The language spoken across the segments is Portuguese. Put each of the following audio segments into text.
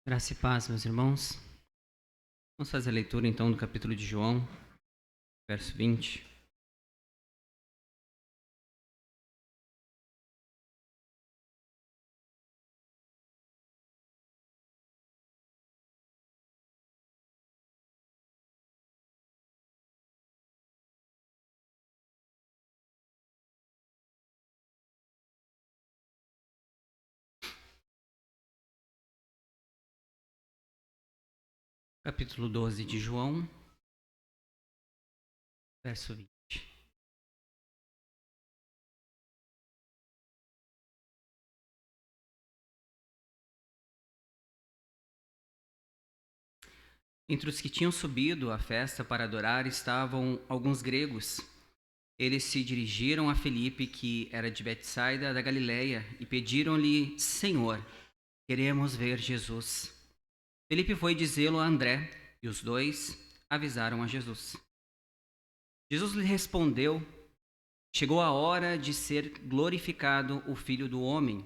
Graça e paz, meus irmãos. Vamos fazer a leitura então do capítulo de João, verso 20. Capítulo 12 de João, verso 20. Entre os que tinham subido à festa para adorar estavam alguns gregos. Eles se dirigiram a Felipe, que era de Betsaida da Galileia, e pediram-lhe: Senhor, queremos ver Jesus. Felipe foi dizê-lo a André, e os dois avisaram a Jesus. Jesus lhe respondeu: Chegou a hora de ser glorificado o Filho do Homem.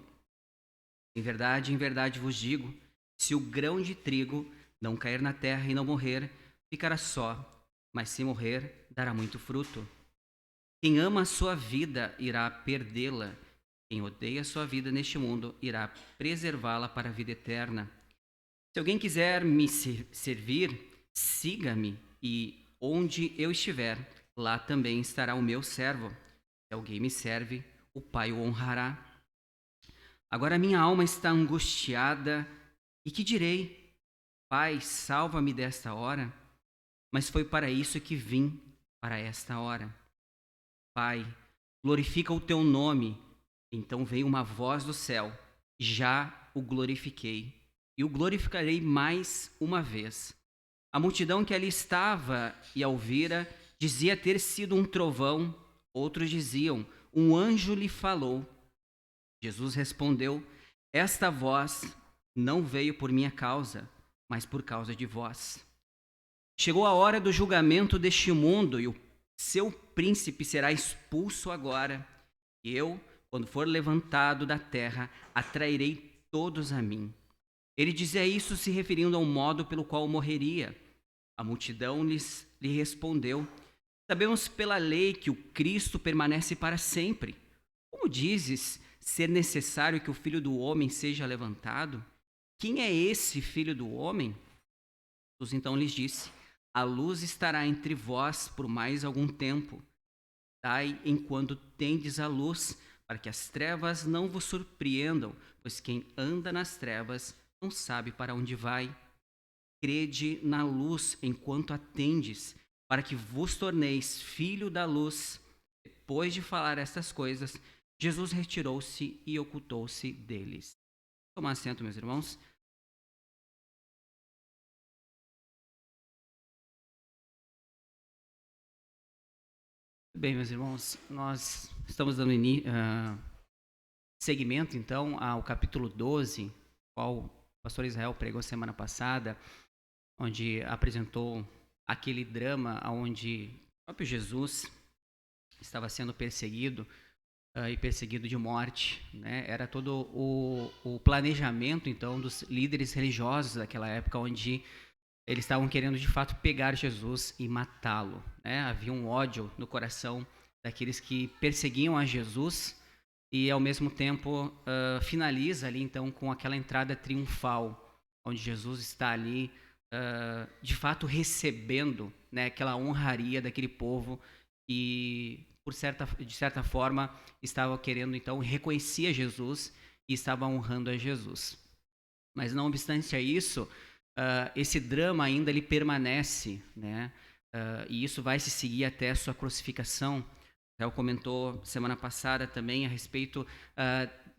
Em verdade vos digo, se o grão de trigo não cair na terra e não morrer, ficará só, mas se morrer, dará muito fruto. Quem ama a sua vida irá perdê-la. Quem odeia a sua vida neste mundo irá preservá-la para a vida eterna. Se alguém quiser me servir, siga-me, e onde eu estiver, lá também estará o meu servo. Se alguém me serve, o Pai o honrará. Agora minha alma está angustiada, e que direi? Pai, salva-me desta hora. Mas foi para isso que vim, para esta hora. Pai, glorifica o teu nome. Então veio uma voz do céu: Já o glorifiquei, e o glorificarei mais uma vez. A multidão que ali estava e a ouvira dizia ter sido um trovão, outros diziam: Um anjo lhe falou. Jesus respondeu: Esta voz não veio por minha causa, mas por causa de vós. Chegou a hora do julgamento deste mundo, e o seu príncipe será expulso agora. E eu, quando for levantado da terra, atrairei todos a mim. Ele dizia isso se referindo ao modo pelo qual morreria. A multidão lhe respondeu: Sabemos pela lei que o Cristo permanece para sempre. Como dizes ser necessário que o Filho do Homem seja levantado? Quem é esse Filho do Homem? Jesus então lhes disse: A luz estará entre vós por mais algum tempo. Dai enquanto tendes a luz, para que as trevas não vos surpreendam, pois quem anda nas trevas não sabe para onde vai. Crede na luz enquanto a tendes, para que vos torneis filho da luz. Depois de falar estas coisas, Jesus retirou-se e ocultou-se deles. Tomar assento, meus irmãos. Bem, meus irmãos, nós estamos dando seguimento, então, ao capítulo 12, qual o pastor Israel pregou semana passada, onde apresentou aquele drama onde o próprio Jesus estava sendo perseguido e perseguido de morte, né? Era todo o planejamento, então, dos líderes religiosos daquela época, onde eles estavam querendo, de fato, pegar Jesus e matá-lo, né? Havia um ódio no coração daqueles que perseguiam a Jesus e, ao mesmo tempo, finaliza ali, então, com aquela entrada triunfal, onde Jesus está ali, de fato, recebendo, né, aquela honraria daquele povo e, de certa forma, estava querendo, então, reconhecia Jesus e estava honrando a Jesus. Mas, não obstante a isso, esse drama ainda ele permanece, né? E isso vai se seguir até a sua crucificação. Rafael comentou semana passada também a respeito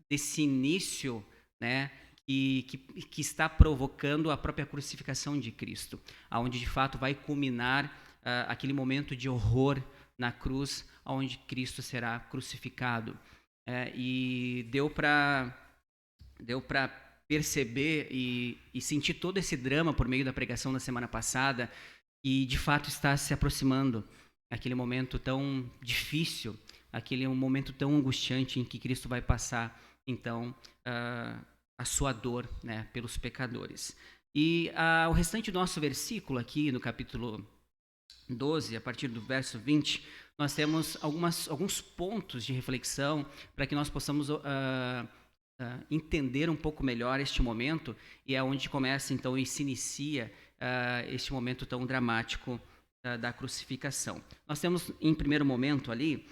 desse início, né, que está provocando a própria crucificação de Cristo, aonde de fato vai culminar aquele momento de horror na cruz, onde Cristo será crucificado. E deu para perceber e sentir todo esse drama por meio da pregação da semana passada, e de fato está se aproximando aquele momento tão difícil, aquele momento tão angustiante em que Cristo vai passar, então, a sua dor, né, pelos pecadores. E o restante do nosso versículo aqui, no capítulo 12, a partir do verso 20, nós temos alguns pontos de reflexão para que nós possamos entender um pouco melhor este momento, e é onde começa então e se inicia este momento tão dramático da crucificação. Nós temos em primeiro momento ali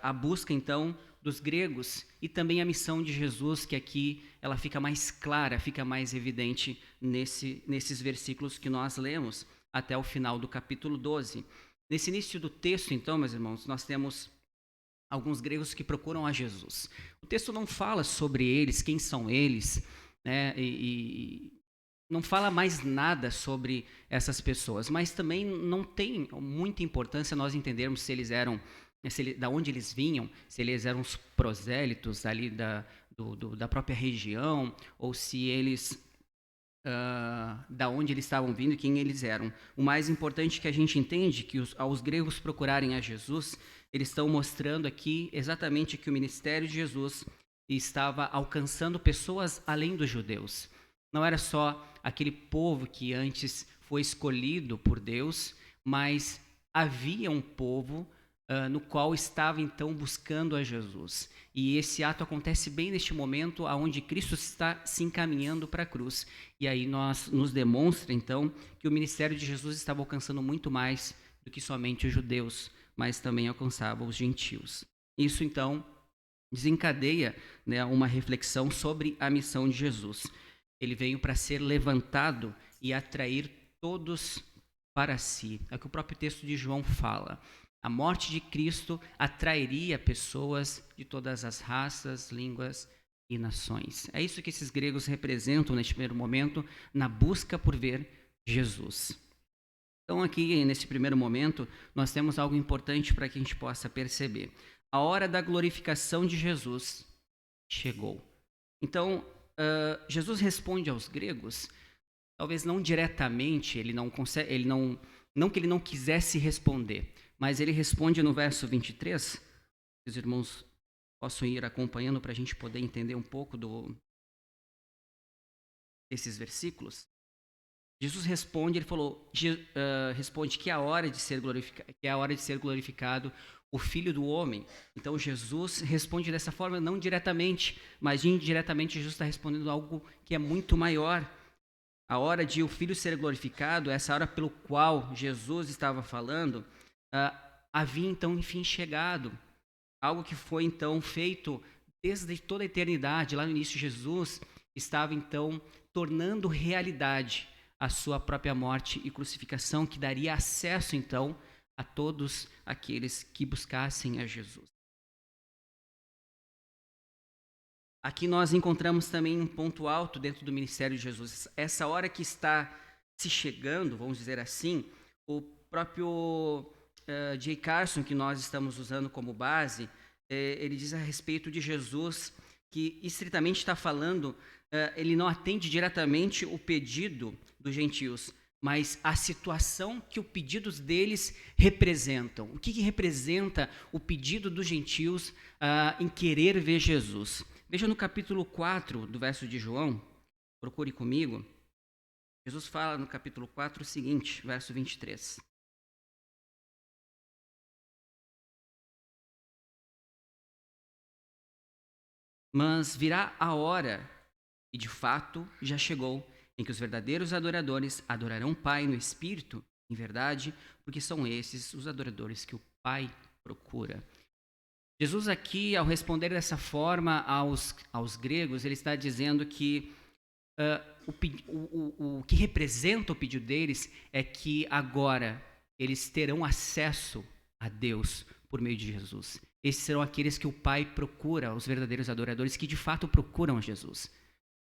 a busca então dos gregos e também a missão de Jesus, que aqui ela fica mais clara, fica mais evidente nesses versículos que nós lemos até o final do capítulo 12. Nesse início do texto, então, meus irmãos, nós temos alguns gregos que procuram a Jesus. O texto não fala sobre eles, quem são eles, né, e não fala mais nada sobre essas pessoas, mas também não tem muita importância nós entendermos se eles eram, da onde eles vinham, se eles eram os prosélitos ali da própria região, ou se eles, da onde eles estavam vindo e quem eles eram. O mais importante é que a gente entende que aos gregos procurarem a Jesus, eles estão mostrando aqui exatamente que o ministério de Jesus estava alcançando pessoas além dos judeus. Não era só aquele povo que antes foi escolhido por Deus, mas havia um povo no qual estava então buscando a Jesus. E esse ato acontece bem neste momento onde Cristo está se encaminhando para a cruz. E aí nos demonstra então que o ministério de Jesus estava alcançando muito mais do que somente os judeus, mas também alcançava os gentios. Isso então desencadeia, né, uma reflexão sobre a missão de Jesus. Ele veio para ser levantado e atrair todos para si. É o que o próprio texto de João fala. A morte de Cristo atrairia pessoas de todas as raças, línguas e nações. É isso que esses gregos representam neste primeiro momento, na busca por ver Jesus. Então aqui, nesse primeiro momento, nós temos algo importante para que a gente possa perceber. A hora da glorificação de Jesus chegou. Então, Jesus responde aos gregos, talvez não diretamente, não que ele não quisesse responder, mas ele responde no verso 23, que os irmãos possam ir acompanhando para a gente poder entender um pouco desses versículos. Jesus responde, ele falou, responde que é a hora de ser glorificado o Filho do Homem. Então Jesus responde dessa forma, não diretamente, mas indiretamente Jesus está respondendo algo que é muito maior. A hora de o Filho ser glorificado, essa hora pelo qual Jesus estava falando, havia então enfim chegado. Algo que foi então feito desde toda a eternidade. Lá no início Jesus estava então tornando realidade a sua própria morte e crucificação, que daria acesso então a todos aqueles que buscassem a Jesus. Aqui nós encontramos também um ponto alto dentro do ministério de Jesus. Essa hora que está se chegando, vamos dizer assim, o próprio J. Carson, que nós estamos usando como base, ele diz a respeito de Jesus, que estritamente está falando, ele não atende diretamente o pedido dos gentios, mas a situação que os pedidos deles representam. O que representa o pedido dos gentios em querer ver Jesus? Veja no capítulo 4 do verso de João, procure comigo. Jesus fala no capítulo 4 o seguinte, verso 23. Mas virá a hora, e de fato já chegou, em que os verdadeiros adoradores adorarão o Pai no Espírito, em verdade, porque são esses os adoradores que o Pai procura. Jesus aqui, ao responder dessa forma aos gregos, ele está dizendo que o que representa o pedido deles é que agora eles terão acesso a Deus por meio de Jesus. Esses serão aqueles que o Pai procura, os verdadeiros adoradores que de fato procuram a Jesus.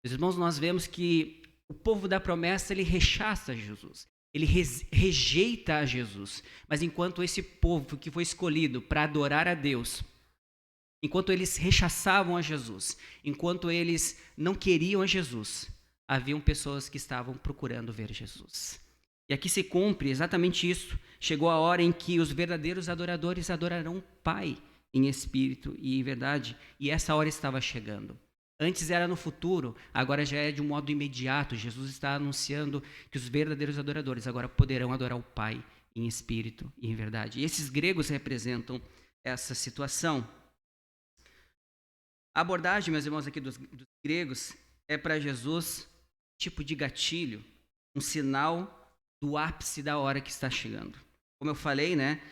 Meus irmãos, nós vemos que o povo da promessa, ele rechaça Jesus, ele rejeita a Jesus. Mas enquanto esse povo que foi escolhido para adorar a Deus, enquanto eles rechaçavam a Jesus, enquanto eles não queriam a Jesus, haviam pessoas que estavam procurando ver Jesus. E aqui se cumpre exatamente isso. Chegou a hora em que os verdadeiros adoradores adorarão o Pai em espírito e em verdade, e essa hora estava chegando. Antes era no futuro, agora já é de um modo imediato. Jesus está anunciando que os verdadeiros adoradores agora poderão adorar o Pai em espírito e em verdade. E esses gregos representam essa situação. A abordagem, meus irmãos, aqui dos gregos é para Jesus tipo de gatilho, um sinal do ápice da hora que está chegando. Como eu falei, né?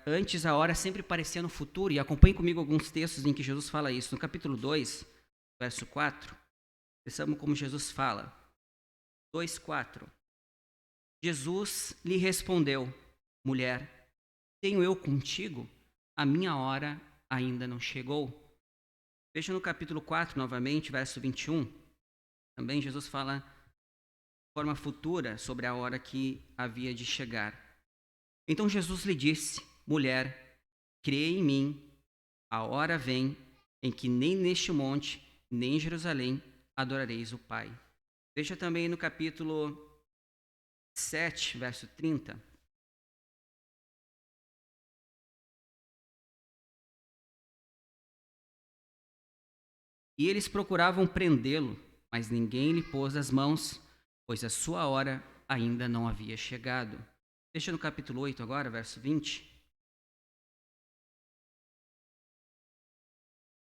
Antes a hora sempre parecia no futuro, e acompanhe comigo alguns textos em que Jesus fala isso. No capítulo 2, verso 4, pensamos como Jesus fala. 2:4. Jesus lhe respondeu: mulher, tenho eu contigo? A minha hora ainda não chegou. Veja no capítulo 4, novamente, verso 21. Também Jesus fala de forma futura sobre a hora que havia de chegar. Então Jesus lhe disse: mulher, crê em mim, a hora vem em que nem neste monte, nem em Jerusalém adorareis o Pai. Veja também no capítulo 7, verso 30. E eles procuravam prendê-lo, mas ninguém lhe pôs as mãos, pois a sua hora ainda não havia chegado. Deixa no capítulo 8 agora, verso 20.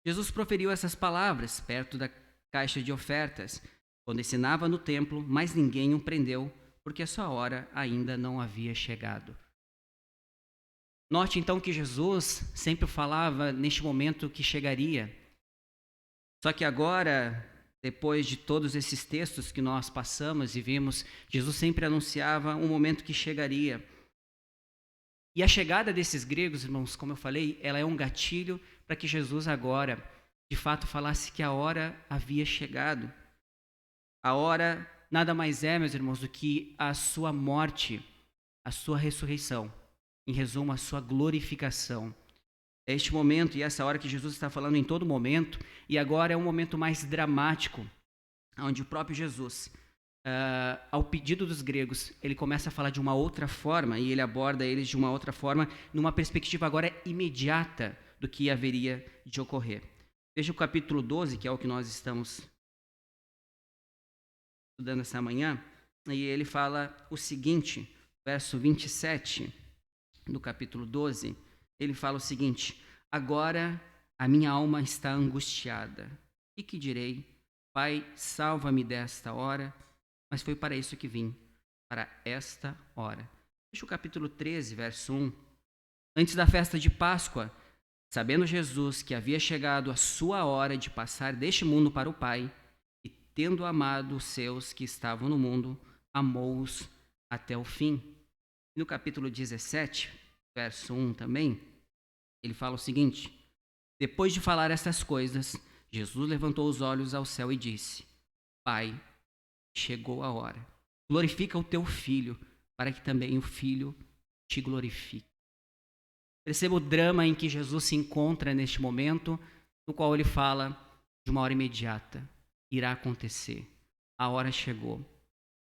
Jesus proferiu essas palavras perto da caixa de ofertas, quando ensinava no templo, mas ninguém o prendeu, porque a sua hora ainda não havia chegado. Note então que Jesus sempre falava neste momento que chegaria. Só que agora, depois de todos esses textos que nós passamos e vimos, Jesus sempre anunciava um momento que chegaria. E a chegada desses gregos, irmãos, como eu falei, ela é um gatilho para que Jesus agora, de fato, falasse que a hora havia chegado. A hora nada mais é, meus irmãos, do que a sua morte, a sua ressurreição. Em resumo, a sua glorificação. É este momento e essa hora que Jesus está falando em todo momento, e agora é um momento mais dramático, onde o próprio Jesus, ao pedido dos gregos, ele começa a falar de uma outra forma, e ele aborda eles de uma outra forma, numa perspectiva agora imediata do que haveria de ocorrer. Veja o capítulo 12, que é o que nós estamos estudando essa manhã, e ele fala o seguinte, verso 27 do capítulo 12, ele fala o seguinte: agora a minha alma está angustiada. E que direi? Pai, salva-me desta hora. Mas foi para isso que vim, para esta hora. Deixa o capítulo 13, verso 1. Antes da festa de Páscoa, sabendo Jesus que havia chegado a sua hora de passar deste mundo para o Pai, e tendo amado os seus que estavam no mundo, amou-os até o fim. No capítulo 17, verso 1 também, ele fala o seguinte: depois de falar estas coisas, Jesus levantou os olhos ao céu e disse: Pai, chegou a hora. Glorifica o teu Filho, para que também o Filho te glorifique. Perceba o drama em que Jesus se encontra neste momento, no qual ele fala de uma hora imediata. Irá acontecer. A hora chegou.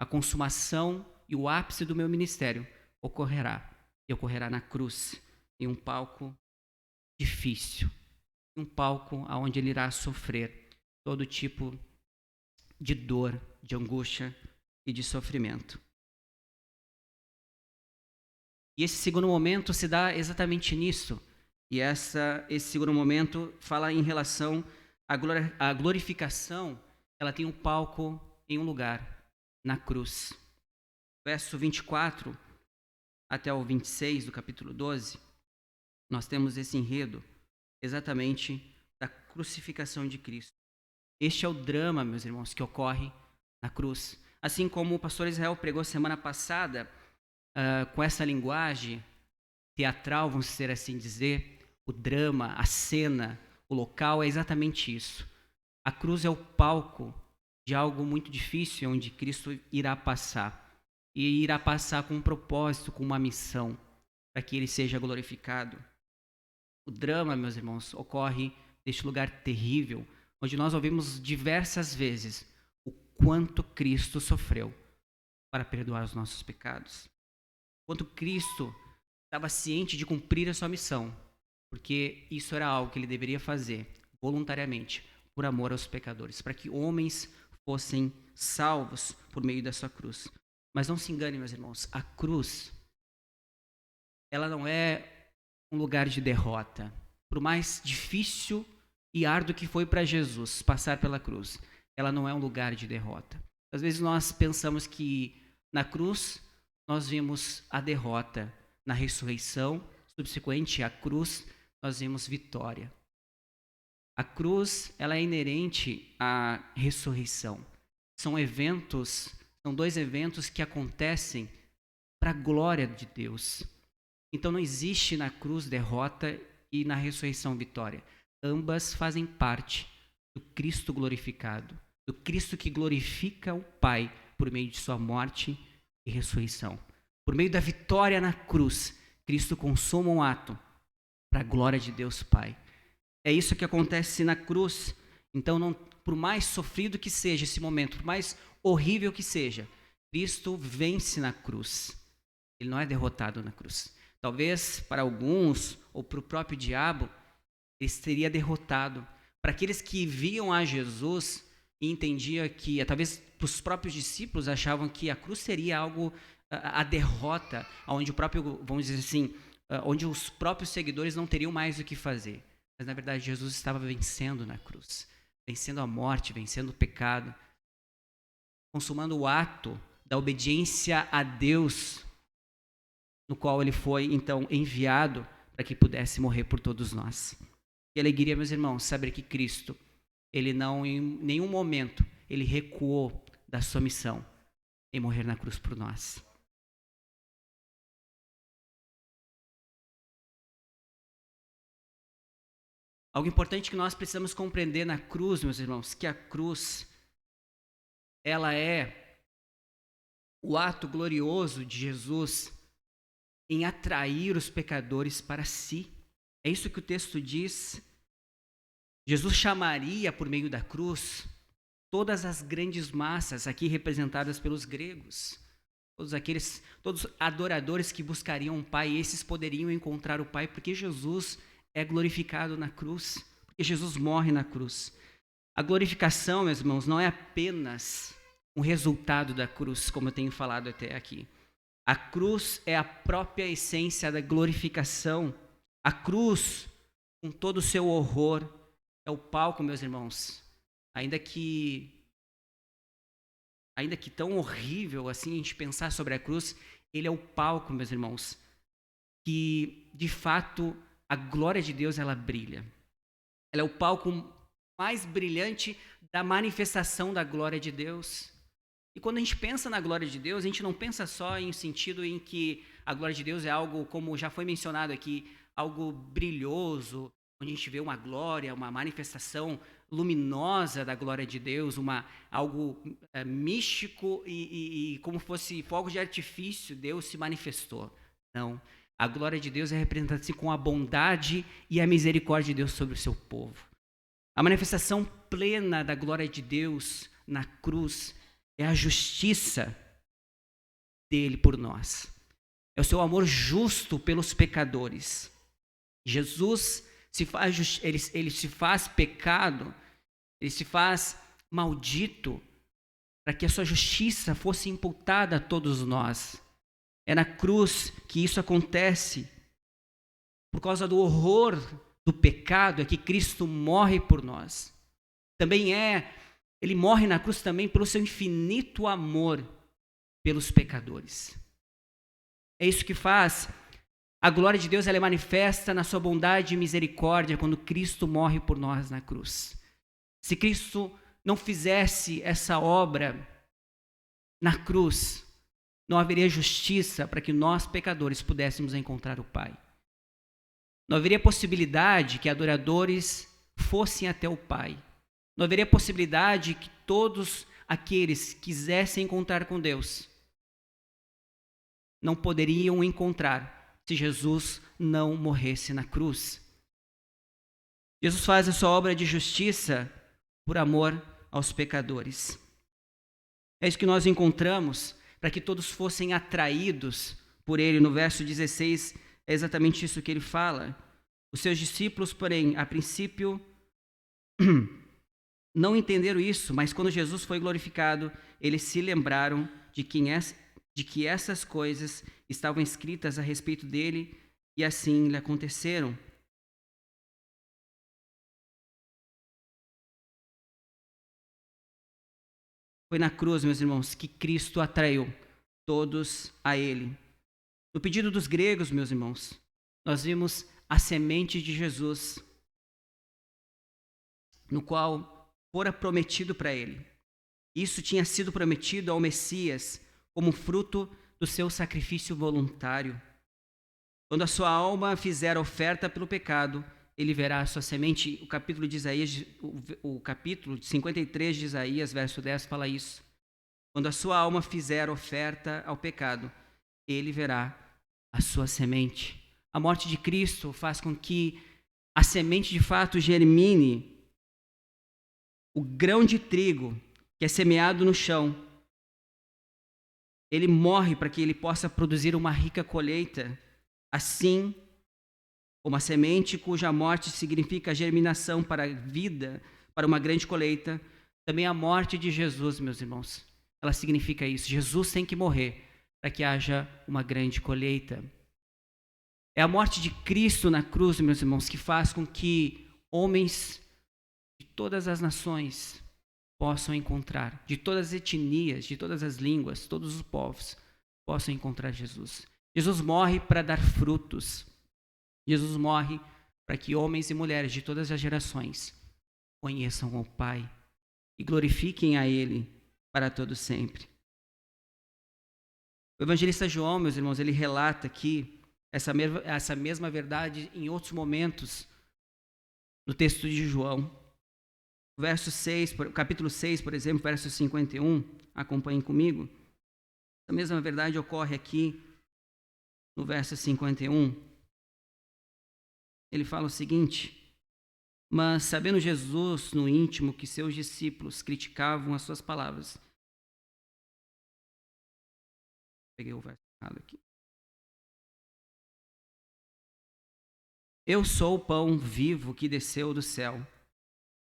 A consumação e o ápice do meu ministério ocorrerá. E ocorrerá na cruz, em um palco difícil, um palco onde ele irá sofrer todo tipo de dor, de angústia e de sofrimento. E esse segundo momento se dá exatamente nisso. E esse segundo momento fala em relação à glorificação. Ela tem um palco em um lugar, na cruz. Verso 24 até o 26 do capítulo 12, nós temos esse enredo exatamente da crucificação de Cristo. Este é o drama, meus irmãos, que ocorre na cruz. Assim como o pastor Israel pregou semana passada, com essa linguagem teatral, vamos dizer assim dizer, o drama, a cena, o local é exatamente isso. A cruz é o palco de algo muito difícil, onde Cristo irá passar. E irá passar com um propósito, com uma missão, para que ele seja glorificado. O drama, meus irmãos, ocorre neste lugar terrível, onde nós ouvimos diversas vezes o quanto Cristo sofreu para perdoar os nossos pecados. Quanto Cristo estava ciente de cumprir a sua missão, porque isso era algo que ele deveria fazer voluntariamente, por amor aos pecadores, para que homens fossem salvos por meio da sua cruz. Mas não se engane, meus irmãos, a cruz, ela não é um lugar de derrota. Por mais difícil e árduo que foi para Jesus passar pela cruz, ela não é um lugar de derrota. Às vezes nós pensamos que na cruz nós vimos a derrota, na ressurreição subsequente à cruz nós vimos vitória. A cruz, ela é inerente à ressurreição. São dois eventos que acontecem para a glória de Deus. Então não existe na cruz derrota e na ressurreição vitória. Ambas fazem parte do Cristo glorificado, do Cristo que glorifica o Pai por meio de sua morte e ressurreição. Por meio da vitória na cruz, Cristo consuma um ato para a glória de Deus Pai. É isso que acontece na cruz. Então, não, por mais sofrido que seja esse momento, por mais horrível que seja, Cristo vence na cruz. Ele não é derrotado na cruz. Talvez para alguns, ou para o próprio diabo, ele seria derrotado. Para aqueles que viam a Jesus e entendiam que, talvez para os próprios discípulos achavam que a cruz seria algo, a derrota, onde o próprio, vamos dizer assim, onde os próprios seguidores não teriam mais o que fazer. Mas na verdade Jesus estava vencendo na cruz, vencendo a morte, vencendo o pecado, consumando o ato da obediência a Deus, no qual ele foi então enviado para que pudesse morrer por todos nós. Que alegria, meus irmãos, saber que Cristo, ele não em nenhum momento, ele recuou da sua missão em morrer na cruz por nós. Algo importante que nós precisamos compreender na cruz, meus irmãos, que a cruz, ela é o ato glorioso de Jesus em atrair os pecadores para si. É isso que o texto diz. Jesus chamaria por meio da cruz todas as grandes massas aqui representadas pelos gregos, todos adoradores que buscariam o Pai, esses poderiam encontrar o Pai porque Jesus é glorificado na cruz, porque Jesus morre na cruz. A glorificação, meus irmãos, não é apenas um resultado da cruz, como eu tenho falado até aqui. A cruz é a própria essência da glorificação. A cruz, com todo o seu horror, é o palco, meus irmãos. Ainda que tão horrível assim a gente pensar sobre a cruz, ele é o palco, meus irmãos, que de fato a glória de Deus, ela brilha. Ela é o palco mais brilhante da manifestação da glória de Deus. E quando a gente pensa na glória de Deus, a gente não pensa só em sentido em que a glória de Deus é algo, como já foi mencionado aqui, algo brilhoso, onde a gente vê uma glória, uma manifestação luminosa da glória de Deus, algo místico e como fosse fogos de artifício, Deus se manifestou. Não. A glória de Deus é representada assim com a bondade e a misericórdia de Deus sobre o seu povo. A manifestação plena da glória de Deus na cruz é a justiça dele por nós. É o seu amor justo pelos pecadores. Jesus ele se faz pecado, ele se faz maldito para que a sua justiça fosse imputada a todos nós. É na cruz que isso acontece. Por causa do horror do pecado é que Cristo morre por nós. Ele morre na cruz também pelo seu infinito amor pelos pecadores. É isso que faz. A glória de Deus ela é manifesta na sua bondade e misericórdia quando Cristo morre por nós na cruz. Se Cristo não fizesse essa obra na cruz, não haveria justiça para que nós, pecadores, pudéssemos encontrar o Pai. Não haveria possibilidade que adoradores fossem até o Pai. Não haveria possibilidade que todos aqueles que quisessem encontrar com Deus não poderiam encontrar se Jesus não morresse na cruz. Jesus faz a sua obra de justiça por amor aos pecadores. É isso que nós encontramos para que todos fossem atraídos por ele. No verso 16, é exatamente isso que ele fala. Os seus discípulos, porém, a princípio, não entenderam isso, mas quando Jesus foi glorificado, eles se lembraram de que essas coisas estavam escritas a respeito dele e assim lhe aconteceram. Foi na cruz, meus irmãos, que Cristo atraiu todos a ele. No pedido dos gregos, meus irmãos, nós vimos a semente de Jesus, no qual fora prometido para ele. Isso tinha sido prometido ao Messias como fruto do seu sacrifício voluntário. Quando a sua alma fizer oferta pelo pecado, ele verá a sua semente. O capítulo de Isaías, o capítulo 53 de Isaías, verso 10, fala isso. Quando a sua alma fizer oferta ao pecado, ele verá a sua semente. A morte de Cristo faz com que a semente de fato germine. O grão de trigo que é semeado no chão, ele morre para que ele possa produzir uma rica colheita. Assim como a semente cuja morte significa a germinação para a vida, para uma grande colheita, também a morte de Jesus, meus irmãos, ela significa isso. Jesus tem que morrer para que haja uma grande colheita. É a morte de Cristo na cruz, meus irmãos, que faz com que homens de todas as nações possam encontrar, de todas as etnias, de todas as línguas, todos os povos, possam encontrar Jesus. Jesus morre para dar frutos. Jesus morre para que homens e mulheres de todas as gerações conheçam o Pai e glorifiquem a Ele para todo sempre. O evangelista João, meus irmãos, ele relata aqui essa mesma verdade em outros momentos no texto de João. Verso 6, capítulo 6, por exemplo, verso 51, acompanhem comigo. A mesma verdade ocorre aqui no verso 51. Ele fala o seguinte: mas sabendo Jesus no íntimo que seus discípulos criticavam as suas palavras. Peguei o verso errado aqui. Eu sou o pão vivo que desceu do céu.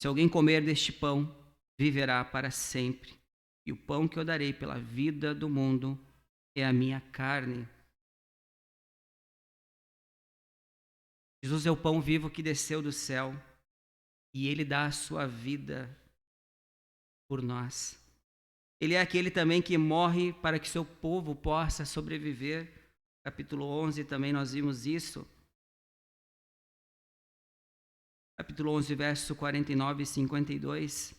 Se alguém comer deste pão, viverá para sempre. E o pão que eu darei pela vida do mundo é a minha carne. Jesus é o pão vivo que desceu do céu e ele dá a sua vida por nós. Ele é aquele também que morre para que seu povo possa sobreviver. Capítulo 11 também nós vimos isso. Capítulo 11, verso 49 e 52.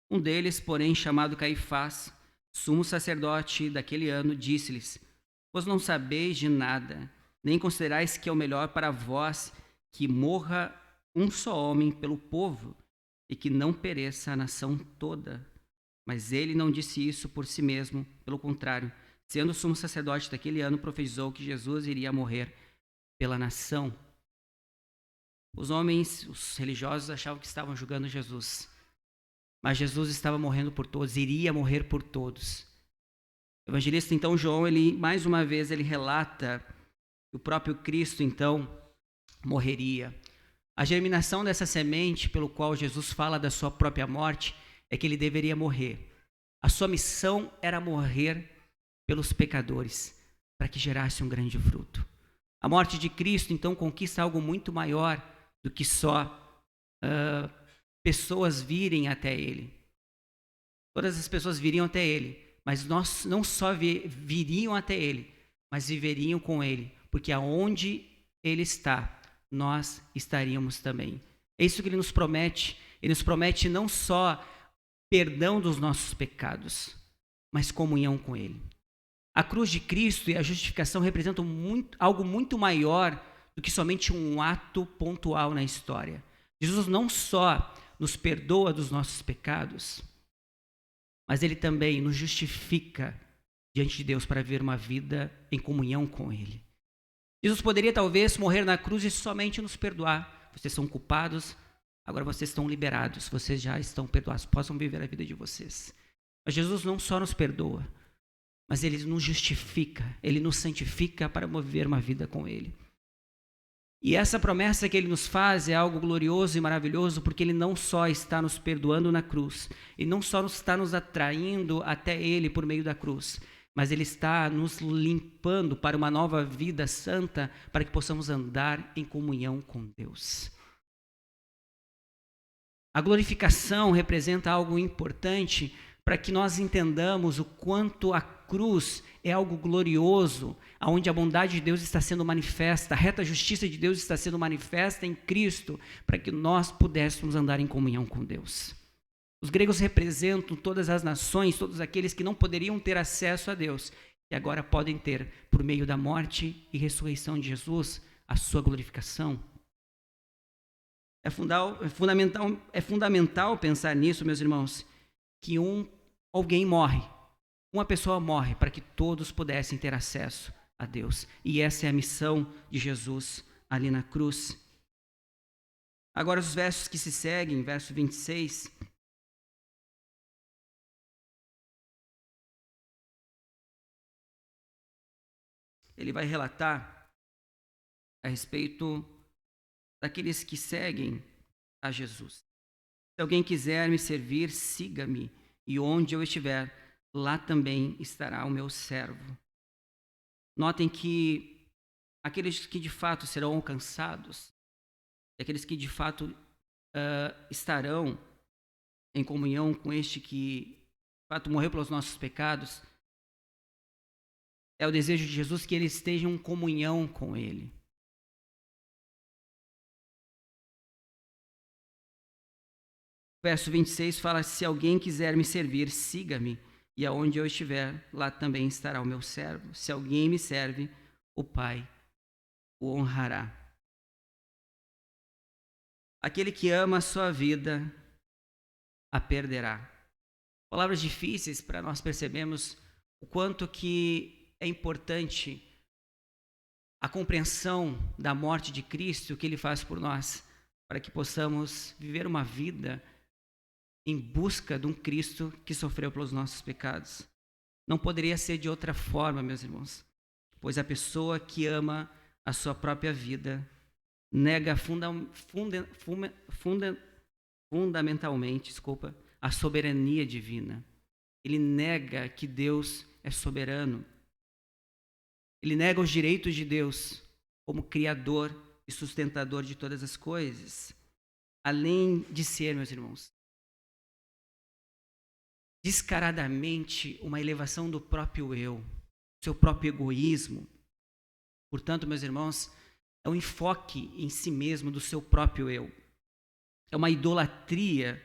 Um deles, porém, chamado Caifás, sumo sacerdote daquele ano, disse-lhes: vós não sabeis de nada, nem considerais que é o melhor para vós que morra um só homem pelo povo e que não pereça a nação toda. Mas ele não disse isso por si mesmo, pelo contrário, sendo sumo sacerdote daquele ano, profetizou que Jesus iria morrer pela nação. Os homens, os religiosos, achavam que estavam julgando Jesus, mas Jesus estava morrendo por todos, iria morrer por todos. O evangelista, então, João, ele mais uma vez, ele relata que o próprio Cristo, então, morreria. A germinação dessa semente, pelo qual Jesus fala da sua própria morte, é que ele deveria morrer. A sua missão era morrer pelos pecadores, para que gerasse um grande fruto. A morte de Cristo, então, conquista algo muito maior do que só pessoas virem até Ele. Todas as pessoas viriam até Ele, mas nós não só viriam até Ele, mas viveriam com Ele, porque aonde Ele está, nós estaríamos também. É isso que Ele nos promete. Ele nos promete não só perdão dos nossos pecados, mas comunhão com Ele. A cruz de Cristo e a justificação representam algo muito maior do que somente um ato pontual na história. Jesus não só nos perdoa dos nossos pecados, mas Ele também nos justifica diante de Deus para viver uma vida em comunhão com Ele. Jesus poderia talvez morrer na cruz e somente nos perdoar. Vocês são culpados, agora vocês estão liberados, vocês já estão perdoados, possam viver a vida de vocês. Mas Jesus não só nos perdoa, mas Ele nos justifica, Ele nos santifica para viver uma vida com Ele. E essa promessa que Ele nos faz é algo glorioso e maravilhoso, porque Ele não só está nos perdoando na cruz, e não só está nos atraindo até Ele por meio da cruz, mas Ele está nos limpando para uma nova vida santa, para que possamos andar em comunhão com Deus. A glorificação representa algo importante para que nós entendamos o quanto a cruz é algo glorioso, onde a bondade de Deus está sendo manifesta, a reta justiça de Deus está sendo manifesta em Cristo, para que nós pudéssemos andar em comunhão com Deus. Os gregos representam todas as nações, todos aqueles que não poderiam ter acesso a Deus, e agora podem ter, por meio da morte e ressurreição de Jesus, a sua glorificação. É fundamental pensar nisso, meus irmãos, que alguém morre, uma pessoa morre para que todos pudessem ter acesso a Deus. E essa é a missão de Jesus ali na cruz. Agora os versos que se seguem, verso 26. Ele vai relatar a respeito daqueles que seguem a Jesus. Se alguém quiser me servir, siga-me, e onde eu estiver, lá também estará o meu servo. Notem que aqueles que de fato serão alcançados, aqueles que de fato estarão em comunhão com este que de fato morreu pelos nossos pecados, é o desejo de Jesus que eles estejam em comunhão com Ele. Verso 26 fala: se alguém quiser me servir, siga-me, e aonde eu estiver, lá também estará o meu servo. Se alguém me serve, o Pai o honrará. Aquele que ama a sua vida, a perderá. Palavras difíceis para nós percebermos o quanto que é importante a compreensão da morte de Cristo, o que Ele faz por nós, para que possamos viver uma vida em busca de um Cristo que sofreu pelos nossos pecados. Não poderia ser de outra forma, meus irmãos, pois a pessoa que ama a sua própria vida nega fundamentalmente, a soberania divina. Ele nega que Deus é soberano. Ele nega os direitos de Deus como Criador e sustentador de todas as coisas. Além de ser, meus irmãos, descaradamente uma elevação do próprio eu, seu próprio egoísmo. Portanto, meus irmãos, é um enfoque em si mesmo do seu próprio eu. É uma idolatria.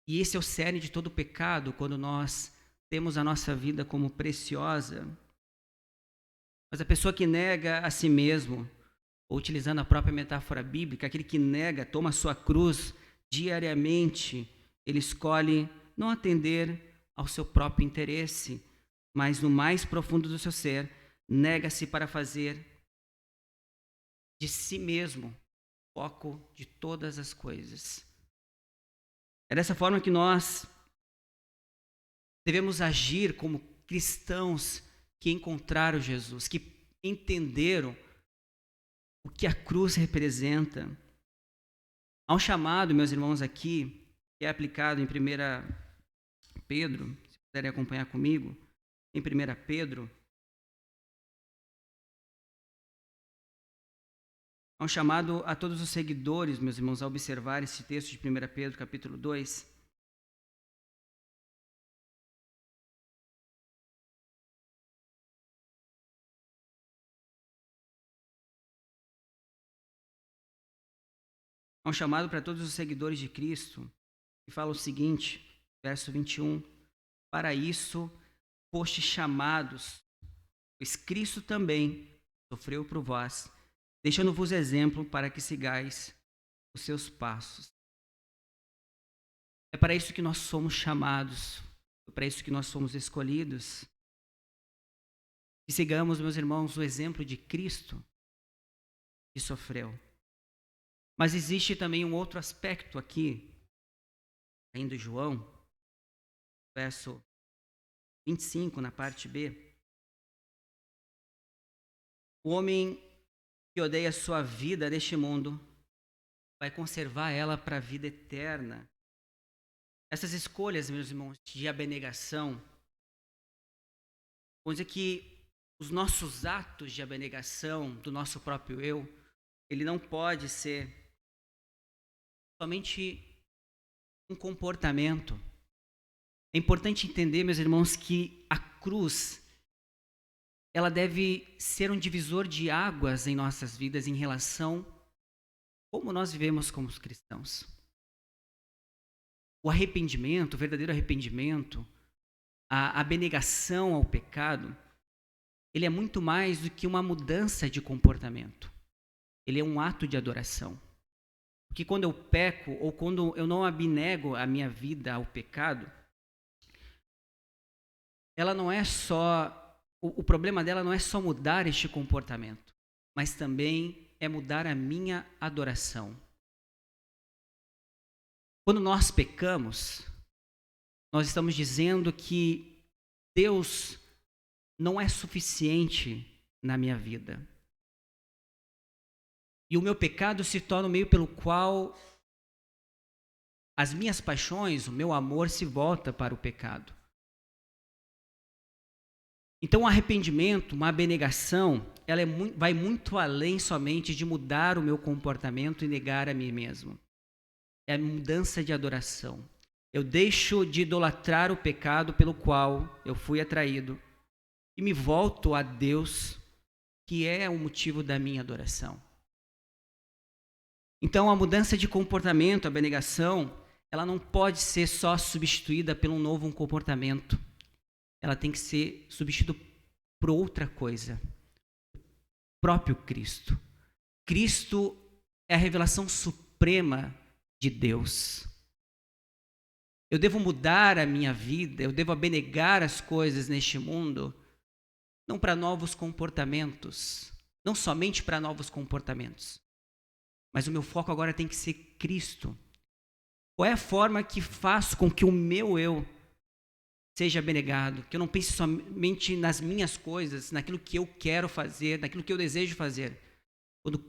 E esse é o cerne de todo pecado, quando nós temos a nossa vida como preciosa. Mas a pessoa que nega a si mesmo, ou utilizando a própria metáfora bíblica, aquele que nega, toma a sua cruz diariamente, ele escolhe não atender ao seu próprio interesse, mas no mais profundo do seu ser, nega-se para fazer de si mesmo foco de todas as coisas. É dessa forma que nós devemos agir como cristãos que encontraram Jesus, que entenderam o que a cruz representa. Há um chamado, meus irmãos, aqui, que é aplicado em 1 Pedro, se puderem acompanhar comigo, em 1 Pedro. Há um chamado a todos os seguidores, meus irmãos, a observar esse texto de 1 Pedro, capítulo 2. Há um chamado para todos os seguidores de Cristo, que fala o seguinte, verso 21, para isso foste chamados, pois Cristo também sofreu por vós, deixando-vos exemplo para que sigais os seus passos. É para isso que nós somos chamados, é para isso que nós somos escolhidos. E sigamos, meus irmãos, o exemplo de Cristo que sofreu. Mas existe também um outro aspecto aqui, ainda em João, verso 25, na parte B. O homem que odeia a sua vida neste mundo vai conservar ela para a vida eterna. Essas escolhas, meus irmãos, de abnegação, vamos dizer que os nossos atos de abnegação do nosso próprio eu, ele não pode ser somente um comportamento. É importante entender, meus irmãos, que a cruz, ela deve ser um divisor de águas em nossas vidas em relação a como nós vivemos como cristãos. O arrependimento, o verdadeiro arrependimento, a abnegação ao pecado, ele é muito mais do que uma mudança de comportamento. Ele é um ato de adoração. Porque quando eu peco ou quando eu não abnego a minha vida ao pecado, ela não é só, o problema dela não é só mudar este comportamento, mas também é mudar a minha adoração. Quando nós pecamos, nós estamos dizendo que Deus não é suficiente na minha vida. E o meu pecado se torna o meio pelo qual as minhas paixões, o meu amor se volta para o pecado. Então, o arrependimento, uma abnegação, ela vai muito além somente de mudar o meu comportamento e negar a mim mesmo. É a mudança de adoração. Eu deixo de idolatrar o pecado pelo qual eu fui atraído e me volto a Deus, que é o motivo da minha adoração. Então, a mudança de comportamento, a abnegação, ela não pode ser só substituída por um novo comportamento. Ela tem que ser substituída por outra coisa. O próprio Cristo. Cristo é a revelação suprema de Deus. Eu devo mudar a minha vida, eu devo abnegar as coisas neste mundo, não para novos comportamentos, não somente para novos comportamentos, mas o meu foco agora tem que ser Cristo. Qual é a forma que faço com que o meu eu seja abnegado, que eu não pense somente nas minhas coisas, naquilo que eu quero fazer, naquilo que eu desejo fazer. Quando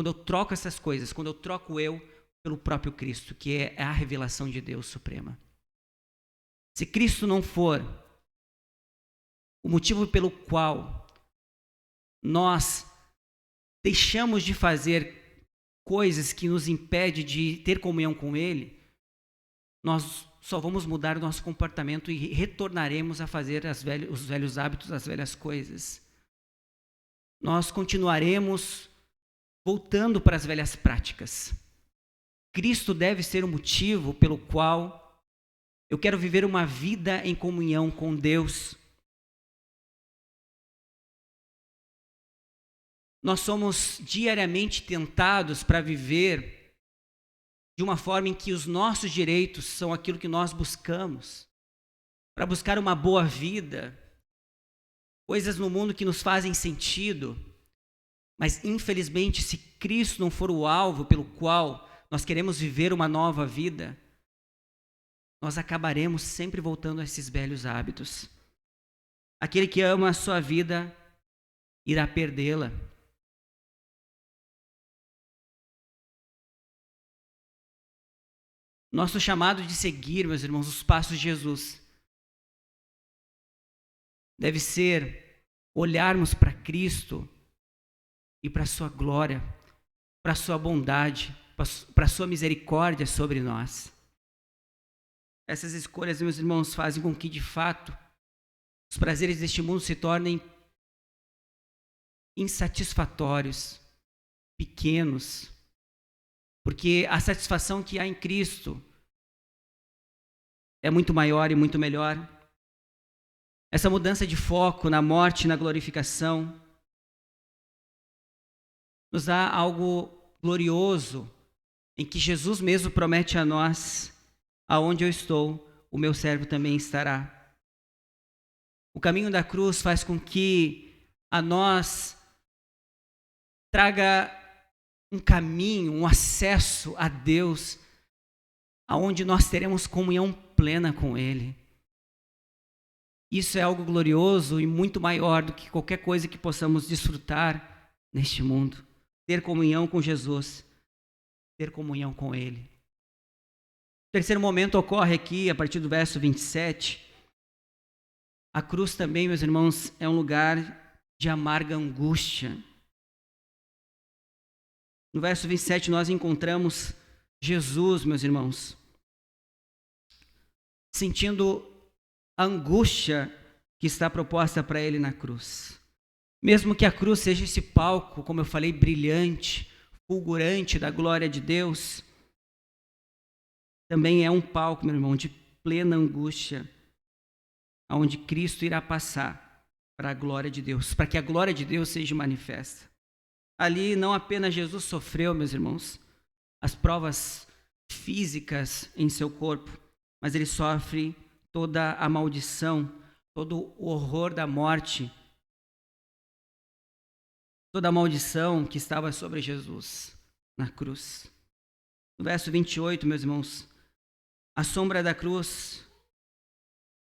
eu troco essas coisas, quando eu troco o eu pelo próprio Cristo, que é a revelação de Deus suprema. Se Cristo não for o motivo pelo qual nós deixamos de fazer coisas que nos impedem de ter comunhão com Ele, nós só vamos mudar o nosso comportamento e retornaremos a fazer os velhos hábitos, as velhas coisas. Nós continuaremos voltando para as velhas práticas. Cristo deve ser o motivo pelo qual eu quero viver uma vida em comunhão com Deus. Nós somos diariamente tentados para viver de uma forma em que os nossos direitos são aquilo que nós buscamos, para buscar uma boa vida, coisas no mundo que nos fazem sentido, mas infelizmente se Cristo não for o alvo pelo qual nós queremos viver uma nova vida, nós acabaremos sempre voltando a esses velhos hábitos. Aquele que ama a sua vida irá perdê-la. Nosso chamado de seguir, meus irmãos, os passos de Jesus deve ser olharmos para Cristo e para a sua glória, para a sua bondade, para a sua misericórdia sobre nós. Essas escolhas, meus irmãos, fazem com que, de fato, os prazeres deste mundo se tornem insatisfatórios, pequenos, porque a satisfação que há em Cristo é muito maior e muito melhor. Essa mudança de foco na morte e na glorificação nos dá algo glorioso, em que Jesus mesmo promete a nós: aonde eu estou, o meu servo também estará. O caminho da cruz faz com que a nós traga um caminho, um acesso a Deus, aonde nós teremos comunhão plena com Ele. Isso é algo glorioso e muito maior do que qualquer coisa que possamos desfrutar neste mundo. Ter comunhão com Jesus, ter comunhão com Ele. O terceiro momento ocorre aqui, a partir do verso 27. A cruz também, meus irmãos, é um lugar de amarga angústia. No verso 27 nós encontramos Jesus, meus irmãos, sentindo a angústia que está proposta para ele na cruz. Mesmo que a cruz seja esse palco, como eu falei, brilhante, fulgurante da glória de Deus, também é um palco, meu irmão, de plena angústia, onde Cristo irá passar para a glória de Deus, para que a glória de Deus seja manifesta. Ali não apenas Jesus sofreu, meus irmãos, as provas físicas em seu corpo, mas ele sofre toda a maldição, todo o horror da morte, toda a maldição que estava sobre Jesus na cruz. No verso 28, meus irmãos, a sombra da cruz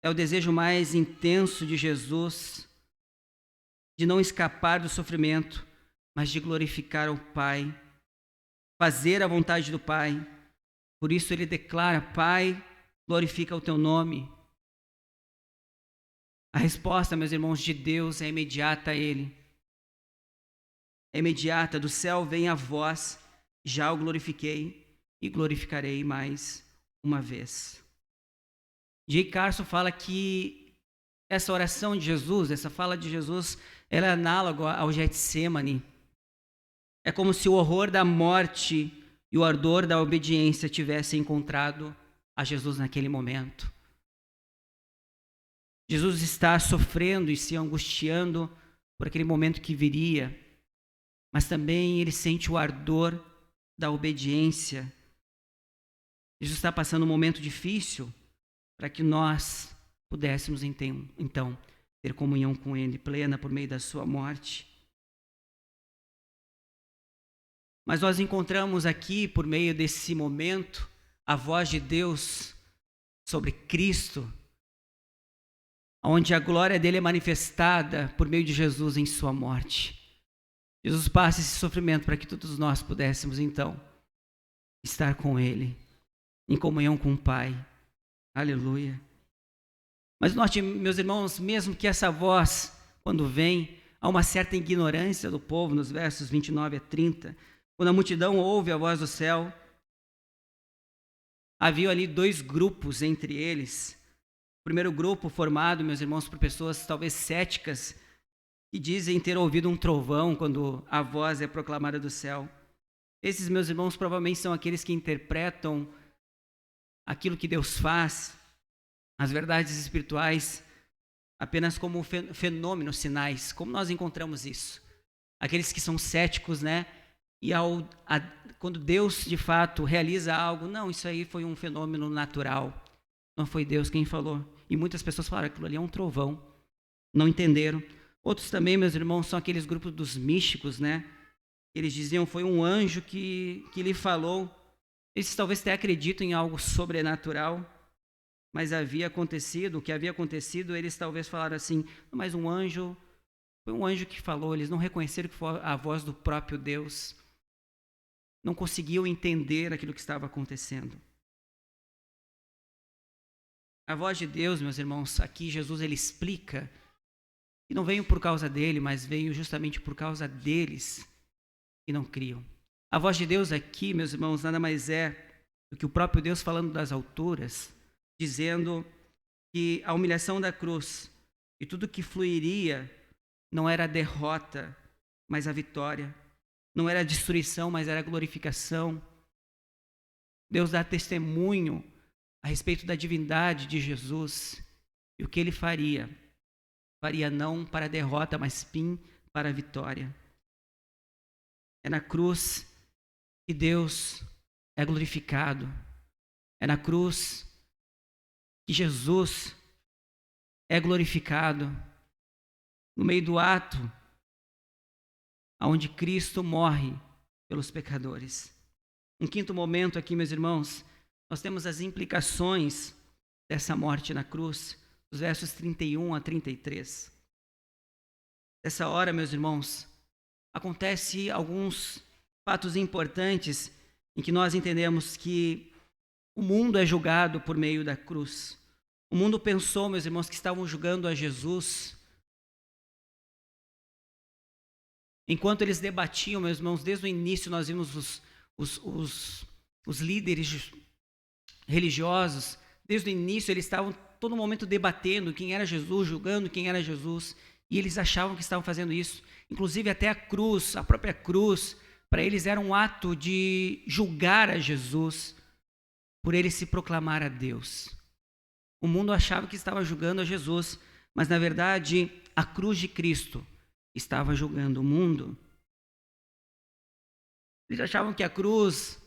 é o desejo mais intenso de Jesus de não escapar do sofrimento, mas de glorificar o Pai, fazer a vontade do Pai. Por isso ele declara: Pai, glorifica o teu nome. A resposta, meus irmãos, de Deus é imediata a ele. É imediata, do céu vem a voz: já o glorifiquei e glorificarei mais uma vez. J. Carson fala que essa oração de Jesus, essa fala de Jesus, ela é análoga ao Getsemane. É como se o horror da morte e o ardor da obediência tivessem encontrado a Jesus naquele momento. Jesus está sofrendo e se angustiando por aquele momento que viria, mas também ele sente o ardor da obediência. Jesus está passando um momento difícil para que nós pudéssemos então ter comunhão com Ele plena por meio da sua morte. Mas nós encontramos aqui, por meio desse momento, a voz de Deus sobre Cristo, onde a glória dele é manifestada por meio de Jesus em sua morte. Jesus passa esse sofrimento para que todos nós pudéssemos então estar com Ele, em comunhão com o Pai. Aleluia. Mas note, meus irmãos, mesmo que essa voz, quando vem, há uma certa ignorância do povo, nos versos 29 a 30, quando a multidão ouve a voz do céu, havia ali dois grupos entre eles. O primeiro grupo formado, meus irmãos, por pessoas talvez céticas, que dizem ter ouvido um trovão quando a voz é proclamada do céu. Esses, meus irmãos, provavelmente são aqueles que interpretam aquilo que Deus faz, as verdades espirituais, apenas como fenômenos, sinais. Como nós encontramos isso? Aqueles que são céticos, né? E quando Deus, de fato, realiza algo, não, isso aí foi um fenômeno natural. Não foi Deus quem falou. E muitas pessoas falaram, aquilo ali é um trovão. Não entenderam. Outros também, meus irmãos, são aqueles grupos dos místicos, né? Eles diziam, foi um anjo que lhe falou. Eles talvez até acreditam em algo sobrenatural, mas o que havia acontecido, eles talvez falaram assim, mas foi um anjo que falou, eles não reconheceram que foi a voz do próprio Deus. Não conseguiam entender aquilo que estava acontecendo. A voz de Deus, meus irmãos, aqui Jesus ele explica que não veio por causa dele, mas veio justamente por causa deles que não criam. A voz de Deus aqui, meus irmãos, nada mais é do que o próprio Deus falando das alturas, dizendo que a humilhação da cruz e tudo que fluiria não era a derrota, mas a vitória. Não era a destruição, mas era a glorificação. Deus dá testemunho a respeito da divindade de Jesus e o que ele faria. Faria não para a derrota, mas sim para a vitória. É na cruz que Deus é glorificado. É na cruz que Jesus é glorificado. No meio do ato onde Cristo morre pelos pecadores. Um quinto momento aqui, meus irmãos, nós temos as implicações dessa morte na cruz dos versos 31 a 33. Nessa hora, meus irmãos, acontece alguns fatos importantes em que nós entendemos que o mundo é julgado por meio da cruz. O mundo pensou, meus irmãos, que estavam julgando a Jesus. Enquanto eles debatiam, meus irmãos, desde o início nós vimos os líderes religiosos, desde o início eles estavam todo momento debatendo quem era Jesus, julgando quem era Jesus, e eles achavam que estavam fazendo isso. Inclusive até a cruz, a própria cruz, para eles era um ato de julgar a Jesus, por ele se proclamar a Deus. O mundo achava que estava julgando a Jesus, mas na verdade a cruz de Cristo estava julgando o mundo. Eles achavam que a cruz,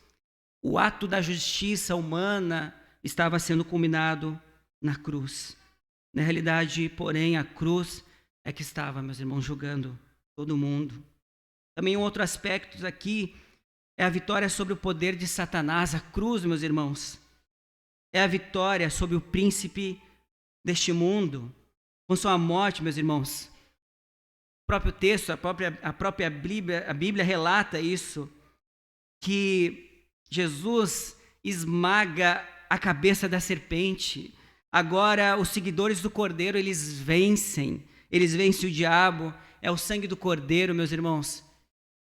o ato da justiça humana, estava sendo culminado na cruz. Na realidade, porém, a cruz é que estava, meus irmãos, julgando todo mundo. Também um outro aspecto aqui é a vitória sobre o poder de Satanás. A cruz, meus irmãos, é a vitória sobre o príncipe deste mundo. Com sua morte, meus irmãos, o próprio texto, a própria Bíblia relata isso, que Jesus esmaga a cabeça da serpente. Agora os seguidores do Cordeiro, eles vencem o diabo. É o sangue do Cordeiro, meus irmãos,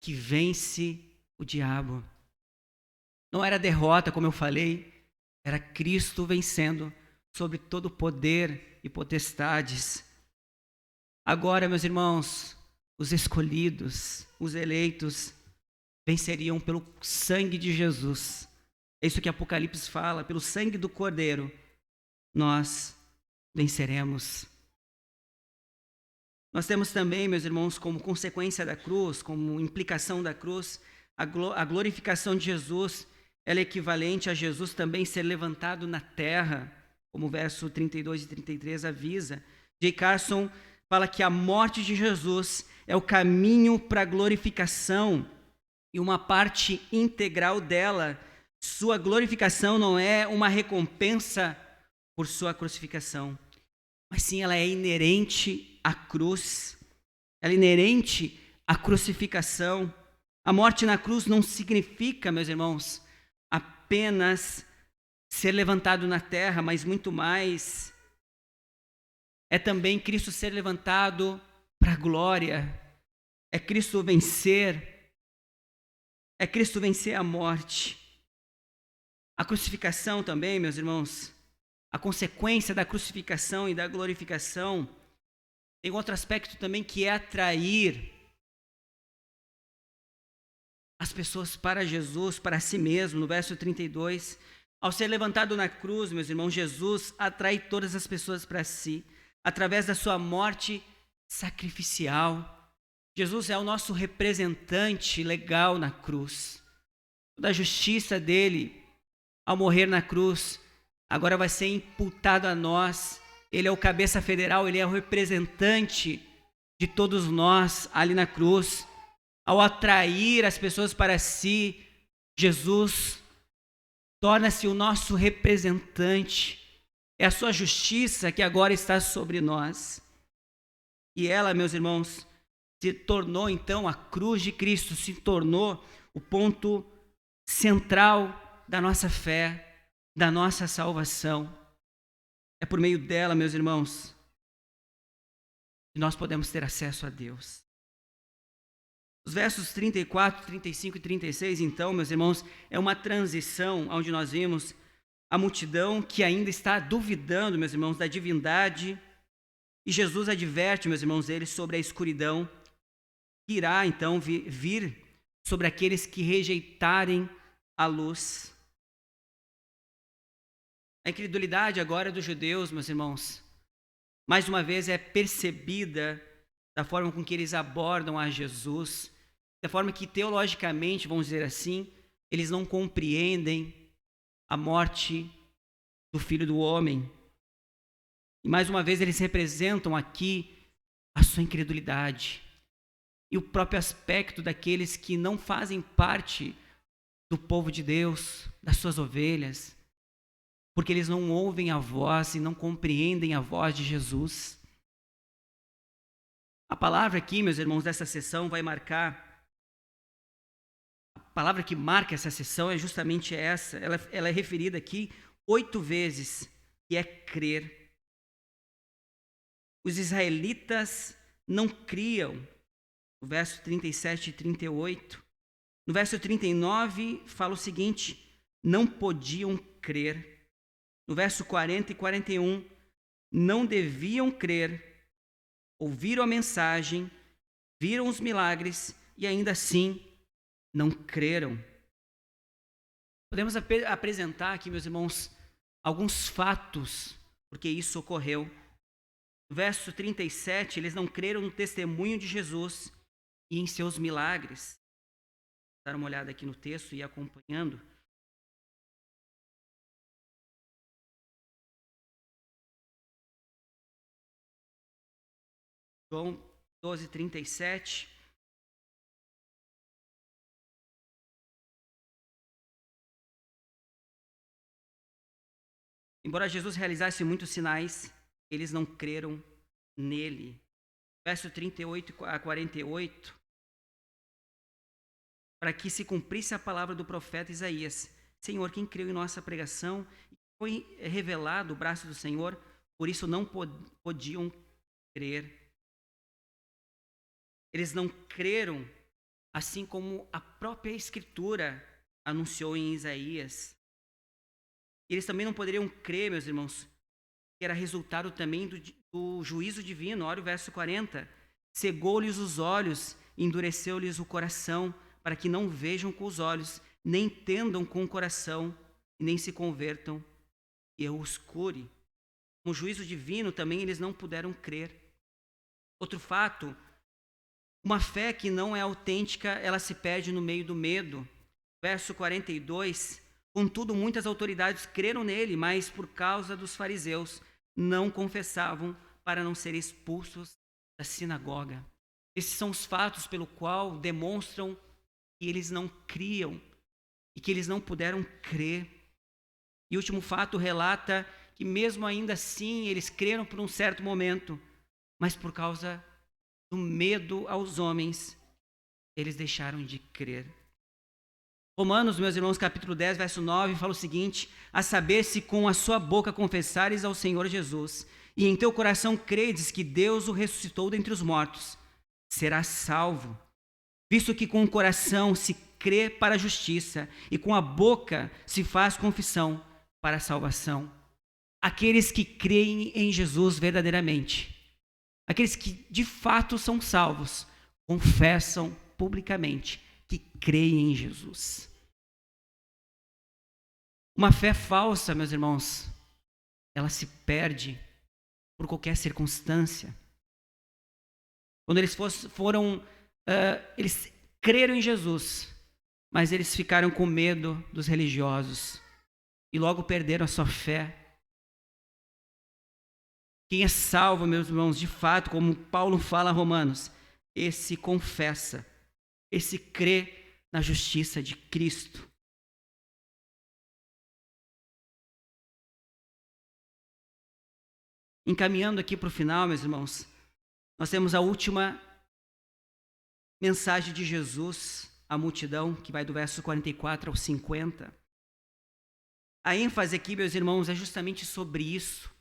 que vence o diabo. Não era derrota, como eu falei, era Cristo vencendo sobre todo o poder e potestades. Agora, meus irmãos, os escolhidos, os eleitos, venceriam pelo sangue de Jesus. É isso que Apocalipse fala, pelo sangue do Cordeiro, nós venceremos. Nós temos também, meus irmãos, como consequência da cruz, como implicação da cruz, a glorificação de Jesus. Ela é equivalente a Jesus também ser levantado na terra, como o verso 32 e 33 avisa. J. Carson fala que a morte de Jesus é o caminho para a glorificação e uma parte integral dela. Sua glorificação não é uma recompensa por sua crucificação, mas sim ela é inerente à cruz, ela é inerente à crucificação. A morte na cruz não significa, meus irmãos, apenas ser levantado na terra, mas muito mais. É também Cristo ser levantado para a glória. É Cristo vencer. É Cristo vencer a morte. A crucificação também, meus irmãos, a consequência da crucificação e da glorificação, tem outro aspecto também que é atrair as pessoas para Jesus, para si mesmo. No verso 32, ao ser levantado na cruz, meus irmãos, Jesus atrai todas as pessoas para si, através da sua morte sacrificial. Jesus é o nosso representante legal na cruz. Toda a justiça dele, ao morrer na cruz, agora vai ser imputado a nós. Ele é o cabeça federal, ele é o representante de todos nós ali na cruz. Ao atrair as pessoas para si, Jesus torna-se o nosso representante. É a sua justiça que agora está sobre nós. E ela, meus irmãos, se tornou então, a cruz de Cristo se tornou o ponto central da nossa fé, da nossa salvação. É por meio dela, meus irmãos, que nós podemos ter acesso a Deus. Os versos 34, 35 e 36, então, meus irmãos, é uma transição onde nós vimos a multidão que ainda está duvidando, meus irmãos, da divindade. E Jesus adverte, meus irmãos, eles sobre a escuridão que irá, então, vir sobre aqueles que rejeitarem a luz. A incredulidade agora dos judeus, meus irmãos, mais uma vez é percebida da forma com que eles abordam a Jesus, da forma que teologicamente, vamos dizer assim, eles não compreendem a morte do Filho do Homem. E mais uma vez eles representam aqui a sua incredulidade e o próprio aspecto daqueles que não fazem parte do povo de Deus, das suas ovelhas. porque eles não ouvem a voz e não compreendem a voz de Jesus. A palavra aqui, meus irmãos, dessa sessão vai marcar, a palavra que marca essa sessão é justamente essa, ela é referida aqui 8 vezes, que é crer. Os israelitas não criam, no verso 37 e 38. No verso 39 fala o seguinte: não podiam crer. No verso 40 e 41, não deviam crer, ouviram a mensagem, viram os milagres e ainda assim não creram. Podemos apresentar aqui, meus irmãos, alguns fatos porque isso ocorreu. No verso 37, eles não creram no testemunho de Jesus e em seus milagres. Vou dar uma olhada aqui no texto e ir acompanhando. João 12, 37. Embora Jesus realizasse muitos sinais, eles não creram nele. Verso 38 a 48. Para que se cumprisse a palavra do profeta Isaías: Senhor, quem creu em nossa pregação, foi revelado o braço do Senhor, por isso não podiam crer. Eles não creram, assim como a própria Escritura anunciou em Isaías. Eles também não poderiam crer, meus irmãos, que era resultado também do juízo divino. Olha o verso 40. Cegou-lhes os olhos, endureceu-lhes o coração, para que não vejam com os olhos, nem entendam com o coração, e nem se convertam, e eu os cure. Com o juízo divino também eles não puderam crer. Outro fato, uma fé que não é autêntica, ela se perde no meio do medo. Verso 42, contudo muitas autoridades creram nele, mas por causa dos fariseus não confessavam para não serem expulsos da sinagoga. Esses são os fatos pelo qual demonstram que eles não criam e que eles não puderam crer. E o último fato relata que mesmo ainda assim eles creram por um certo momento, mas por causa do medo aos homens, eles deixaram de crer. Romanos, meus irmãos, capítulo 10, verso 9, fala o seguinte: a saber, se com a sua boca confessares ao Senhor Jesus, e em teu coração credes que Deus o ressuscitou dentre os mortos, serás salvo. Visto que com o coração se crê para a justiça, e com a boca se faz confissão para a salvação. Aqueles que creem em Jesus verdadeiramente, aqueles que de fato são salvos, confessam publicamente que creem em Jesus. Uma fé falsa, meus irmãos, ela se perde por qualquer circunstância. Quando eles eles creram em Jesus, mas eles ficaram com medo dos religiosos e logo perderam a sua fé. Quem é salvo, meus irmãos, de fato, como Paulo fala a Romanos, esse confessa, esse crê na justiça de Cristo. Encaminhando aqui para o final, meus irmãos, nós temos a última mensagem de Jesus à multidão, que vai do verso 44 ao 50. A ênfase aqui, meus irmãos, é justamente sobre isso.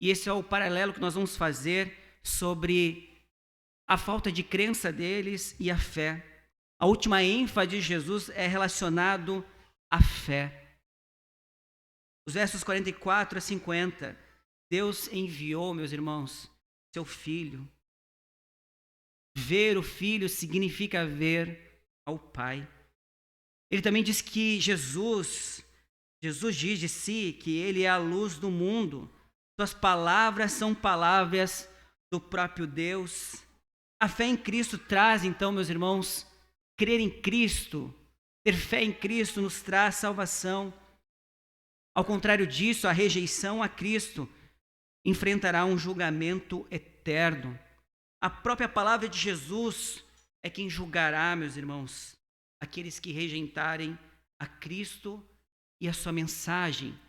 E esse é o paralelo que nós vamos fazer sobre a falta de crença deles e a fé. A última ênfase de Jesus é relacionado à fé. Os versos 44 a 50. Deus enviou, meus irmãos, seu Filho. Ver o Filho significa ver ao Pai. Ele também diz que Jesus diz de si que ele é a luz do mundo. Suas palavras são palavras do próprio Deus. A fé em Cristo traz, então, meus irmãos, crer em Cristo, ter fé em Cristo nos traz salvação. Ao contrário disso, a rejeição a Cristo enfrentará um julgamento eterno. A própria palavra de Jesus é quem julgará, meus irmãos, aqueles que rejeitarem a Cristo e a sua mensagem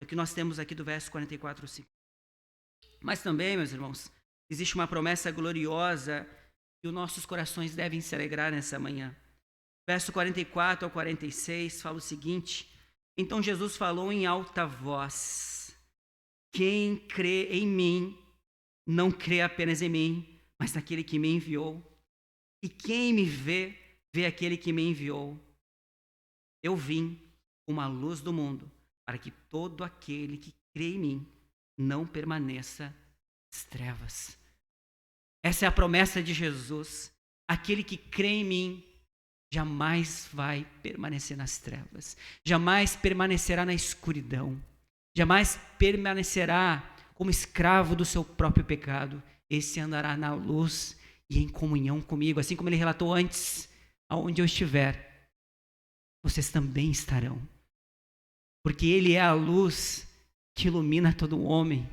É o que nós temos aqui do verso 44 ao 5. Mas também, meus irmãos, existe uma promessa gloriosa e os nossos corações devem se alegrar nessa manhã. Verso 44 ao 46 fala o seguinte: então Jesus falou em alta voz: quem crê em mim, não crê apenas em mim, mas naquele que me enviou. E quem me vê, vê aquele que me enviou. Eu vim como a luz do mundo, para que todo aquele que crê em mim não permaneça nas trevas. Essa é a promessa de Jesus. Aquele que crê em mim jamais vai permanecer nas trevas, jamais permanecerá na escuridão, jamais permanecerá como escravo do seu próprio pecado. Esse andará na luz e em comunhão comigo, assim como ele relatou antes: aonde eu estiver, vocês também estarão, porque ele é a luz que ilumina todo homem,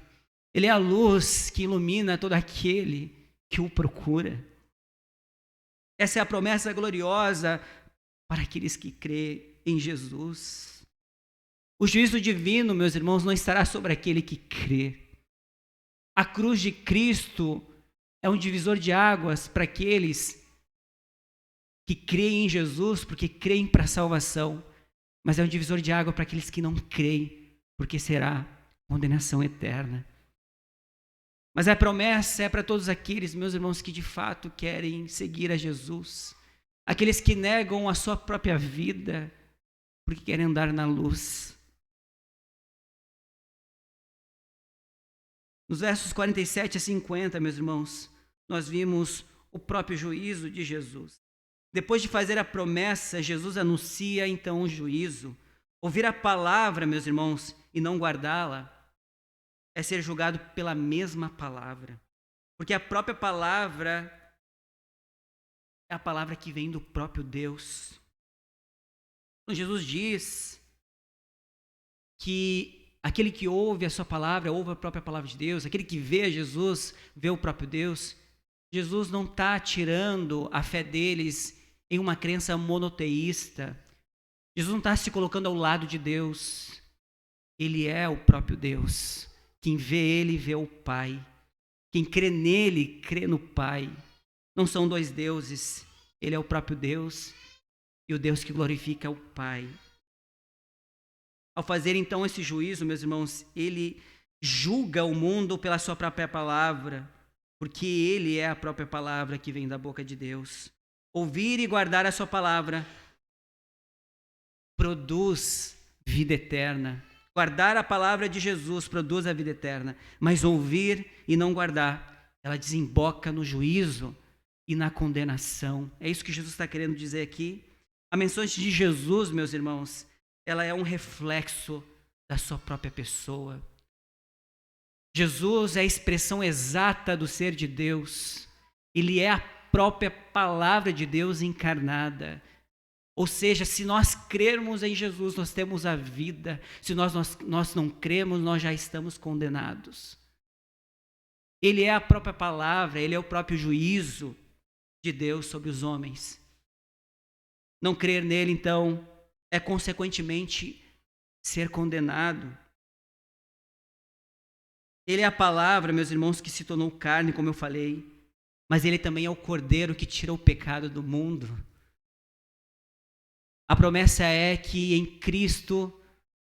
ele é a luz que ilumina todo aquele que o procura. Essa é a promessa gloriosa para aqueles que crêem em Jesus. O juízo divino, meus irmãos, não estará sobre aquele que crê. A cruz de Cristo é um divisor de águas para aqueles que creem em Jesus, porque creem para a salvação, mas é um divisor de água para aqueles que não creem, porque será condenação eterna. Mas a promessa é para todos aqueles, meus irmãos, que de fato querem seguir a Jesus, aqueles que negam a sua própria vida, porque querem andar na luz. Nos versos 47 a 50, meus irmãos, nós vimos o próprio juízo de Jesus. Depois de fazer a promessa, Jesus anuncia então o juízo. Ouvir a palavra, meus irmãos, e não guardá-la, é ser julgado pela mesma palavra. Porque a própria palavra é a palavra que vem do próprio Deus. Então, Jesus diz que aquele que ouve a sua palavra, ouve a própria palavra de Deus. Aquele que vê Jesus, vê o próprio Deus. Jesus não está tirando a fé deles em uma crença monoteísta. Jesus não está se colocando ao lado de Deus. Ele é o próprio Deus. Quem vê ele, vê o Pai. Quem crê nele, crê no Pai. Não são dois deuses. Ele é o próprio Deus e o Deus que glorifica é o Pai. Ao fazer então esse juízo, meus irmãos, ele julga o mundo pela sua própria palavra, porque ele é a própria palavra que vem da boca de Deus. Ouvir e guardar a sua palavra produz vida eterna. Guardar a palavra de Jesus produz a vida eterna, mas ouvir e não guardar, ela desemboca no juízo e na condenação. É isso que Jesus está querendo dizer aqui. A mensagem de Jesus, meus irmãos, ela é um reflexo da sua própria pessoa. Jesus é a expressão exata do ser de Deus. Ele é a própria palavra de Deus encarnada. Ou seja, se nós crermos em Jesus, nós temos a vida. Se nós não cremos, nós já estamos condenados. Ele é a própria palavra, ele é o próprio juízo de Deus sobre os homens. Não crer nele, então, é consequentemente ser condenado. Ele é a palavra, meus irmãos, que se tornou carne, como eu falei, mas ele também é o Cordeiro que tira o pecado do mundo. A promessa é que em Cristo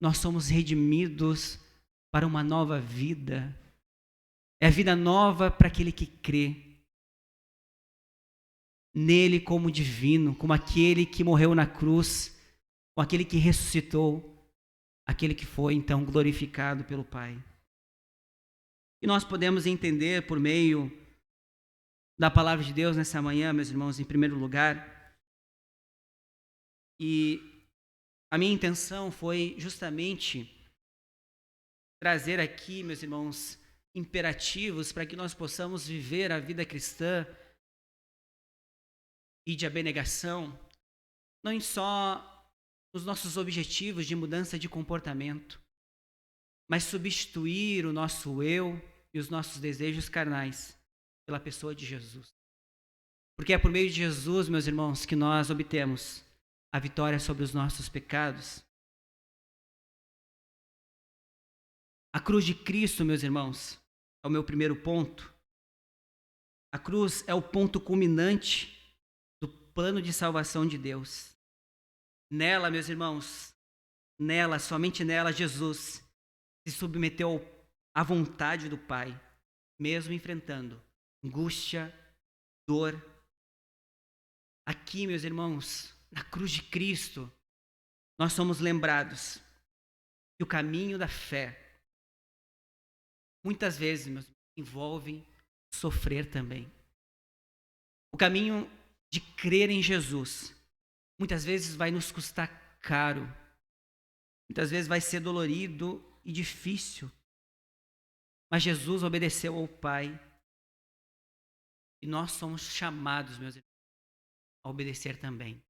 nós somos redimidos para uma nova vida. É a vida nova para aquele que crê nele como divino, como aquele que morreu na cruz, como aquele que ressuscitou, aquele que foi então glorificado pelo Pai. E nós podemos entender por meio da palavra de Deus nessa manhã, meus irmãos, em primeiro lugar. E a minha intenção foi justamente trazer aqui, meus irmãos, imperativos para que nós possamos viver a vida cristã e de abnegação, não só nos nossos objetivos de mudança de comportamento, mas substituir o nosso eu e os nossos desejos carnais pela pessoa de Jesus. Porque é por meio de Jesus, meus irmãos, que nós obtemos a vitória sobre os nossos pecados. A cruz de Cristo, meus irmãos, é o meu primeiro ponto. A cruz é o ponto culminante do plano de salvação de Deus. Nela, meus irmãos, nela, somente nela, Jesus se submeteu à vontade do Pai, mesmo enfrentando angústia, dor. Aqui, meus irmãos, na cruz de Cristo, nós somos lembrados que o caminho da fé, muitas vezes, meus irmãos, envolve sofrer também. O caminho de crer em Jesus, muitas vezes vai nos custar caro, muitas vezes vai ser dolorido e difícil, mas Jesus obedeceu ao Pai e nós somos chamados, meus irmãos, a obedecer também.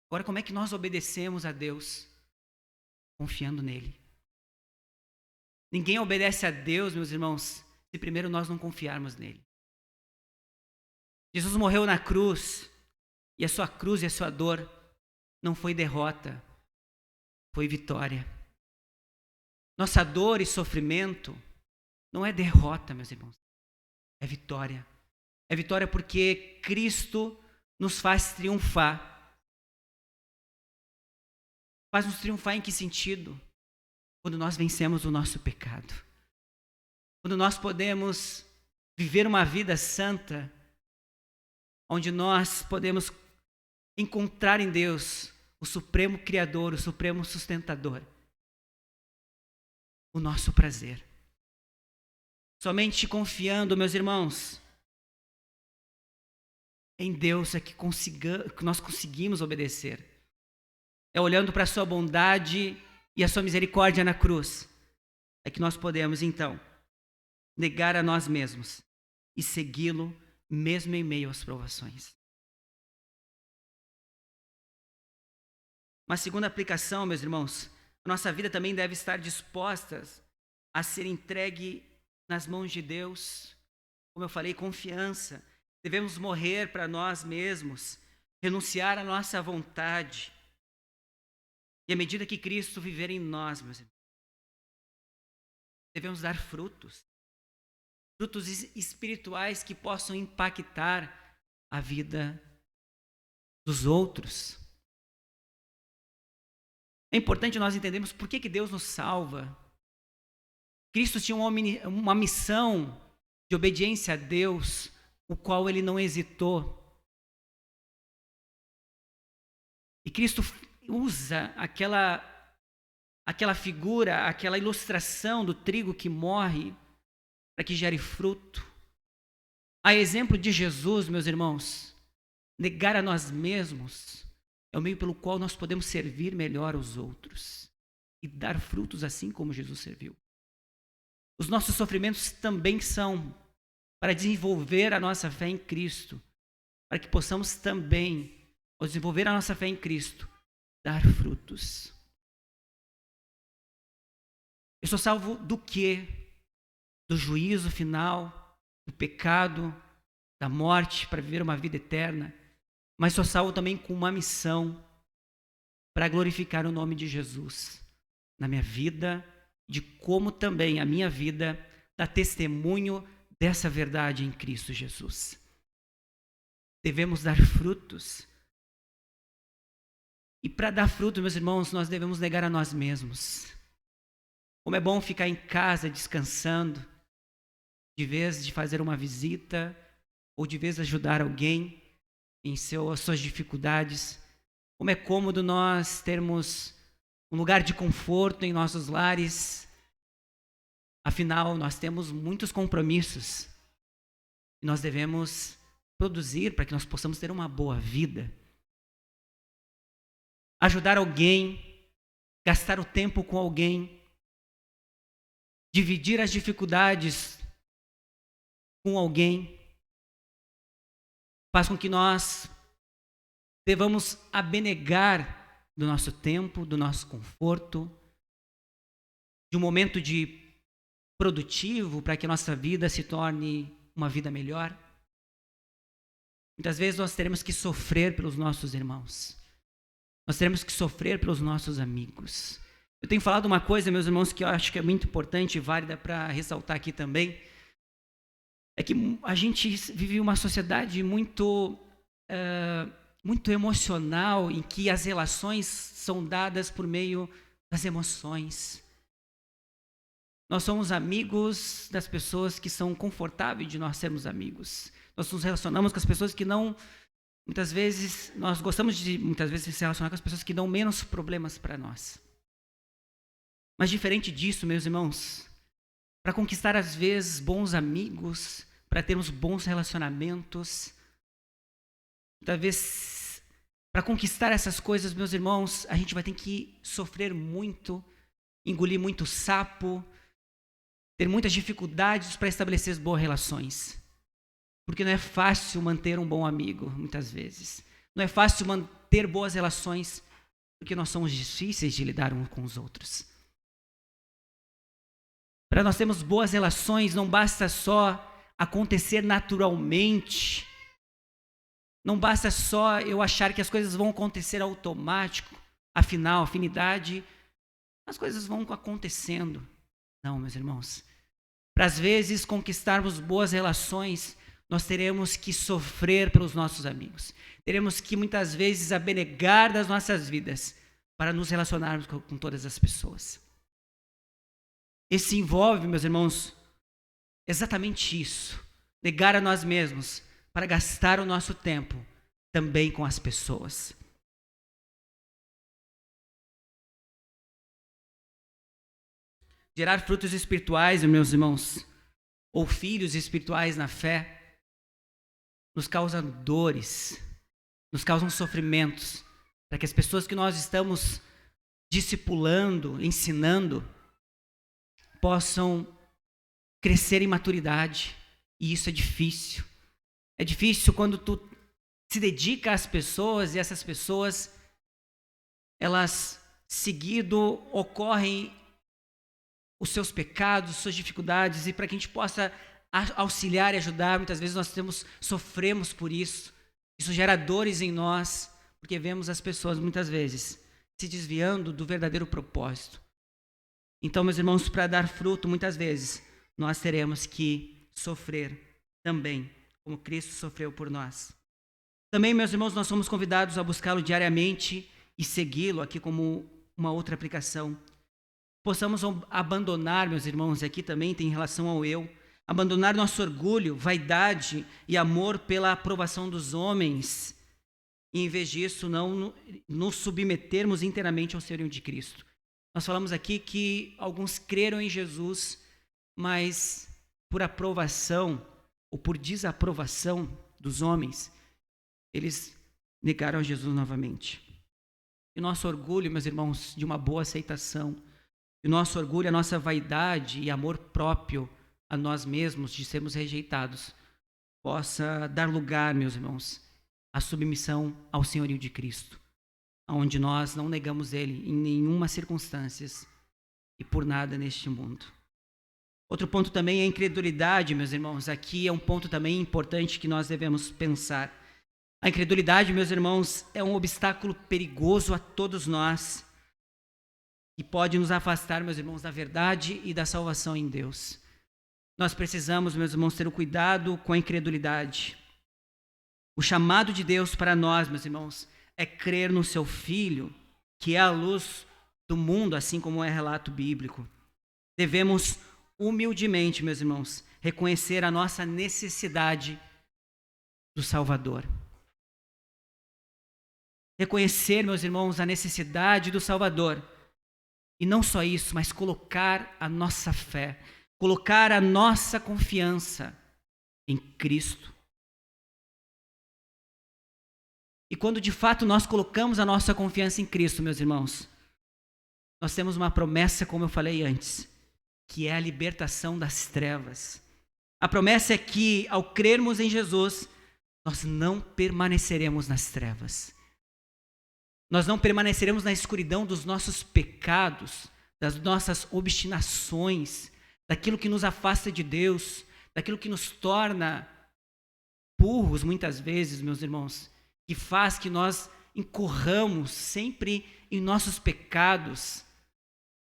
Agora, como é que nós obedecemos a Deus? Confiando nele. Ninguém obedece a Deus, meus irmãos, se primeiro nós não confiarmos nele. Jesus morreu na cruz, e a sua cruz e a sua dor não foi derrota, foi vitória. Nossa dor e sofrimento não é derrota, meus irmãos, é vitória. É vitória porque Cristo nos faz triunfar. Faz-nos triunfar em que sentido? Quando nós vencemos o nosso pecado. Quando nós podemos viver uma vida santa, onde nós podemos encontrar em Deus o supremo Criador, o supremo sustentador, o nosso prazer. Somente confiando, meus irmãos, em Deus é que nós conseguimos obedecer. É olhando para a sua bondade e a sua misericórdia na cruz, é que nós podemos, então, negar a nós mesmos e segui-lo mesmo em meio às provações. Uma segunda aplicação, meus irmãos, a nossa vida também deve estar disposta a ser entregue nas mãos de Deus. Como eu falei, confiança. Devemos morrer para nós mesmos, renunciar à nossa vontade. E à medida que Cristo viver em nós, meus irmãos, devemos dar frutos. Frutos espirituais que possam impactar a vida dos outros. É importante nós entendermos por que Deus nos salva. Cristo tinha uma missão de obediência a Deus, o qual ele não hesitou. E Cristo usa aquela figura, aquela ilustração do trigo que morre para que gere fruto. A exemplo de Jesus, meus irmãos, negar a nós mesmos é o meio pelo qual nós podemos servir melhor aos outros e dar frutos assim como Jesus serviu. Os nossos sofrimentos também são para desenvolver a nossa fé em Cristo, para que possamos também, ao desenvolver a nossa fé em Cristo, dar frutos. Eu sou salvo do quê? Do juízo final, do pecado, da morte, para viver uma vida eterna. Mas sou salvo também com uma missão para glorificar o nome de Jesus na minha vida, de como também a minha vida dá testemunho dessa verdade em Cristo Jesus. Devemos dar frutos. E para dar fruto, meus irmãos, nós devemos negar a nós mesmos. Como é bom ficar em casa descansando, de vez de fazer uma visita, ou de vez ajudar alguém em suas dificuldades. Como é cômodo nós termos um lugar de conforto em nossos lares. Afinal, nós temos muitos compromissos. E nós devemos produzir para que nós possamos ter uma boa vida. Ajudar alguém, gastar o tempo com alguém, dividir as dificuldades com alguém, faz com que nós devamos abnegar do nosso tempo, do nosso conforto, de um momento de produtivo para que a nossa vida se torne uma vida melhor. Muitas vezes nós teremos que sofrer pelos nossos irmãos. Nós teremos que sofrer pelos nossos amigos. Eu tenho falado uma coisa, meus irmãos, que eu acho que é muito importante e válida para ressaltar aqui também, é que a gente vive uma sociedade muito emocional, em que as relações são dadas por meio das emoções. Nós somos amigos das pessoas que são confortáveis de nós sermos amigos. Nós nos relacionamos com as pessoas que não, muitas vezes, nós gostamos de muitas vezes se relacionar com as pessoas que dão menos problemas para nós. Mas diferente disso, meus irmãos, para conquistar às vezes bons amigos, para termos bons relacionamentos, talvez para conquistar essas coisas, meus irmãos, a gente vai ter que sofrer muito, engolir muito sapo, ter muitas dificuldades para estabelecer boas relações. Porque não é fácil manter um bom amigo, muitas vezes. Não é fácil manter boas relações, porque nós somos difíceis de lidar uns com os outros. Para nós termos boas relações, não basta só acontecer naturalmente. Não basta só eu achar que as coisas vão acontecer automático. Afinal, afinidade, as coisas vão acontecendo. Não, meus irmãos. Para às vezes conquistarmos boas relações, nós teremos que sofrer pelos nossos amigos. Teremos que muitas vezes abnegar das nossas vidas para nos relacionarmos com todas as pessoas. Esse envolve, meus irmãos, exatamente isso. Negar a nós mesmos para gastar o nosso tempo também com as pessoas. Gerar frutos espirituais, meus irmãos, ou filhos espirituais na fé, nos causa dores, nos causam sofrimentos, para que as pessoas que nós estamos discipulando, ensinando, possam crescer em maturidade. E isso é difícil. É difícil quando tu se dedica às pessoas e essas pessoas, elas seguido ocorrem os seus pecados, suas dificuldades, e para que a gente possa auxiliar e ajudar, muitas vezes nós sofremos por isso. Isso gera dores em nós, porque vemos as pessoas muitas vezes se desviando do verdadeiro propósito. Então, meus irmãos, para dar fruto, muitas vezes, nós teremos que sofrer também, como Cristo sofreu por nós. Também, meus irmãos, nós somos convidados a buscá-lo diariamente e segui-lo, aqui como uma outra aplicação. Possamos abandonar, meus irmãos, aqui também tem relação ao eu, abandonar nosso orgulho, vaidade e amor pela aprovação dos homens, e em vez disso, não nos submetermos inteiramente ao senhorio de Cristo. Nós falamos aqui que alguns creram em Jesus, mas por aprovação ou por desaprovação dos homens, eles negaram Jesus novamente. E nosso orgulho, meus irmãos, de uma boa aceitação, e nosso orgulho, a nossa vaidade e amor próprio a nós mesmos de sermos rejeitados, possa dar lugar, meus irmãos, à submissão ao senhorio de Cristo, onde nós não negamos Ele em nenhuma circunstância e por nada neste mundo. Outro ponto também é a incredulidade, meus irmãos. Aqui é um ponto também importante que nós devemos pensar. A incredulidade, meus irmãos, é um obstáculo perigoso a todos nós e pode nos afastar, meus irmãos, da verdade e da salvação em Deus. Nós precisamos, meus irmãos, ter o cuidado com a incredulidade. O chamado de Deus para nós, meus irmãos, é crer no seu Filho, que é a luz do mundo, assim como é relato bíblico. Devemos humildemente, meus irmãos, reconhecer a nossa necessidade do Salvador. Reconhecer, meus irmãos, a necessidade do Salvador. E não só isso, mas colocar a nossa fé, colocar a nossa confiança em Cristo. E quando de fato nós colocamos a nossa confiança em Cristo, meus irmãos, nós temos uma promessa, como eu falei antes, que é a libertação das trevas. A promessa é que, ao crermos em Jesus, nós não permaneceremos nas trevas. Nós não permaneceremos na escuridão dos nossos pecados, das nossas obstinações, daquilo que nos afasta de Deus, daquilo que nos torna burros muitas vezes, meus irmãos, que faz que nós incorramos sempre em nossos pecados,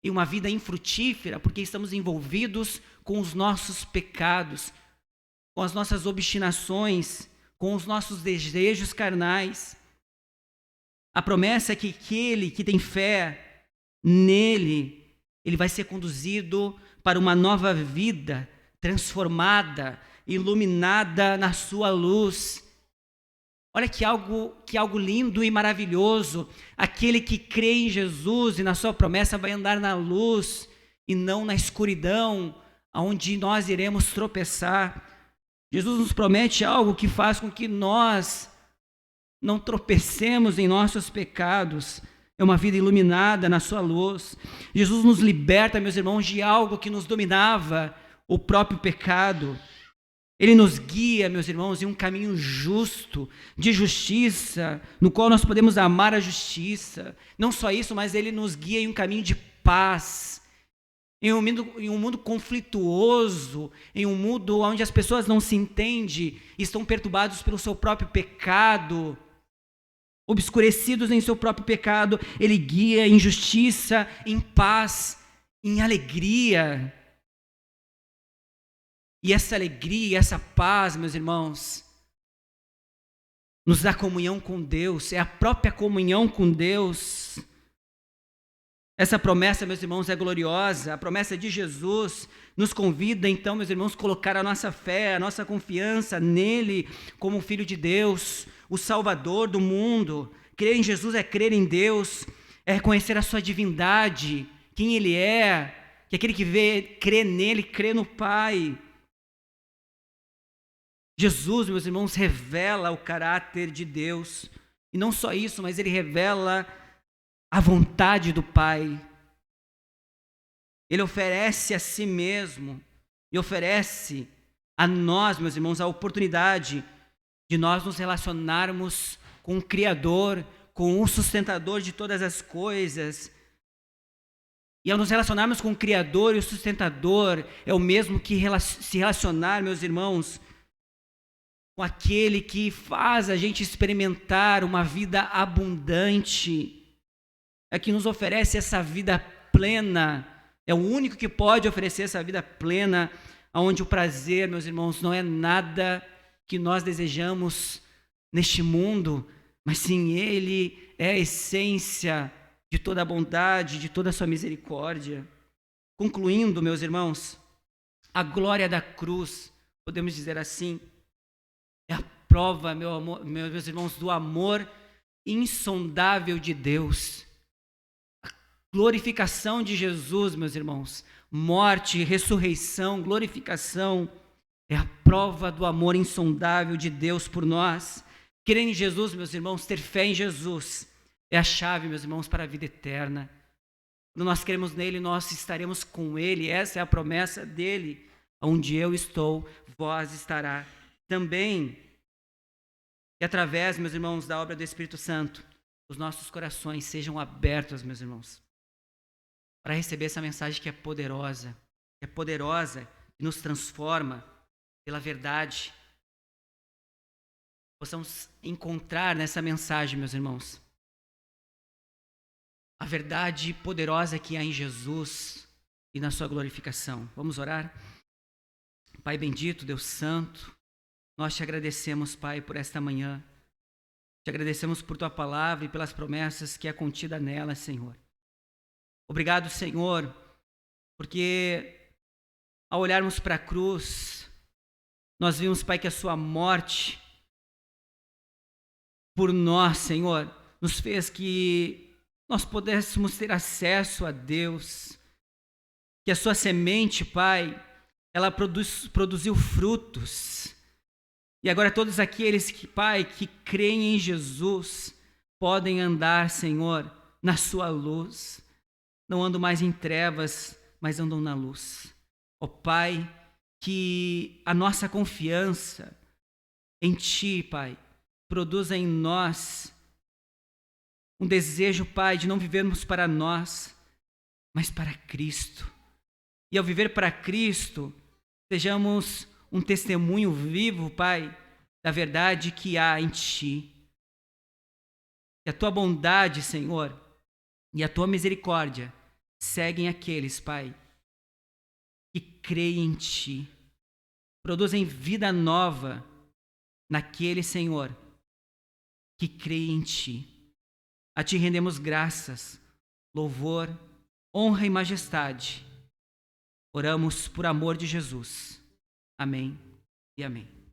em uma vida infrutífera, porque estamos envolvidos com os nossos pecados, com as nossas obstinações, com os nossos desejos carnais. A promessa é que aquele que tem fé nele, ele vai ser conduzido para uma nova vida, transformada, iluminada na sua luz. Olha que algo lindo e maravilhoso. Aquele que crê em Jesus e na sua promessa vai andar na luz e não na escuridão, onde nós iremos tropeçar. Jesus nos promete algo que faz com que nós não tropecemos em nossos pecados. É uma vida iluminada na sua luz. Jesus nos liberta, meus irmãos, de algo que nos dominava, o próprio pecado. Ele nos guia, meus irmãos, em um caminho justo, de justiça, no qual nós podemos amar a justiça. Não só isso, mas ele nos guia em um caminho de paz, em um mundo conflituoso, em um mundo onde as pessoas não se entendem, estão perturbados pelo seu próprio pecado, obscurecidos em seu próprio pecado. Ele guia em justiça, em paz, em alegria. E essa alegria, essa paz, meus irmãos, nos dá comunhão com Deus, é a própria comunhão com Deus. Essa promessa, meus irmãos, é gloriosa. A promessa de Jesus nos convida, então, meus irmãos, colocar a nossa fé, a nossa confiança nele como Filho de Deus, o Salvador do mundo. Crer em Jesus é crer em Deus, é reconhecer a sua divindade, quem ele é, que aquele que crê nele, crê no Pai. Jesus, meus irmãos, revela o caráter de Deus. E não só isso, mas ele revela a vontade do Pai. Ele oferece a si mesmo e oferece a nós, meus irmãos, a oportunidade de nós nos relacionarmos com o Criador, com o sustentador de todas as coisas. E ao nos relacionarmos com o Criador e o sustentador, é o mesmo que se relacionar, meus irmãos, com aquele que faz a gente experimentar uma vida abundante, é que nos oferece essa vida plena, é o único que pode oferecer essa vida plena, onde o prazer, meus irmãos, não é nada que nós desejamos neste mundo, mas sim ele é a essência de toda a bondade, de toda a sua misericórdia. Concluindo, meus irmãos, a glória da cruz, podemos dizer assim, é a prova, meus irmãos, do amor insondável de Deus. A glorificação de Jesus, meus irmãos, morte, ressurreição, glorificação, é a prova do amor insondável de Deus por nós. Crer em Jesus, meus irmãos, ter fé em Jesus, é a chave, meus irmãos, para a vida eterna. Quando nós cremos nele, nós estaremos com ele, essa é a promessa dele. Onde eu estou, vós estará também. E através, meus irmãos, da obra do Espírito Santo, os nossos corações sejam abertos, meus irmãos, para receber essa mensagem que é poderosa, que nos transforma pela verdade. Possamos encontrar nessa mensagem, meus irmãos, a verdade poderosa que há em Jesus e na sua glorificação. Vamos orar? Pai bendito, Deus santo, nós te agradecemos, Pai, por esta manhã. Te agradecemos por tua palavra e pelas promessas que é contida nela, Senhor. Obrigado, Senhor, porque ao olharmos para a cruz, nós vimos, Pai, que a sua morte por nós, Senhor, nos fez que nós pudéssemos ter acesso a Deus, que a sua semente, Pai, ela produziu frutos. E agora todos aqueles que, Pai, que creem em Jesus, podem andar, Senhor, na sua luz. Não andam mais em trevas, mas andam na luz. Ó Pai, que a nossa confiança em Ti, Pai, produza em nós um desejo, Pai, de não vivermos para nós, mas para Cristo. E ao viver para Cristo, sejamos um testemunho vivo, Pai, da verdade que há em Ti. Que a Tua bondade, Senhor, e a Tua misericórdia seguem aqueles, Pai, que creem em Ti, produzem vida nova naquele, Senhor, que crê em Ti. A Ti rendemos graças, louvor, honra e majestade. Oramos por amor de Jesus. Amém e amém.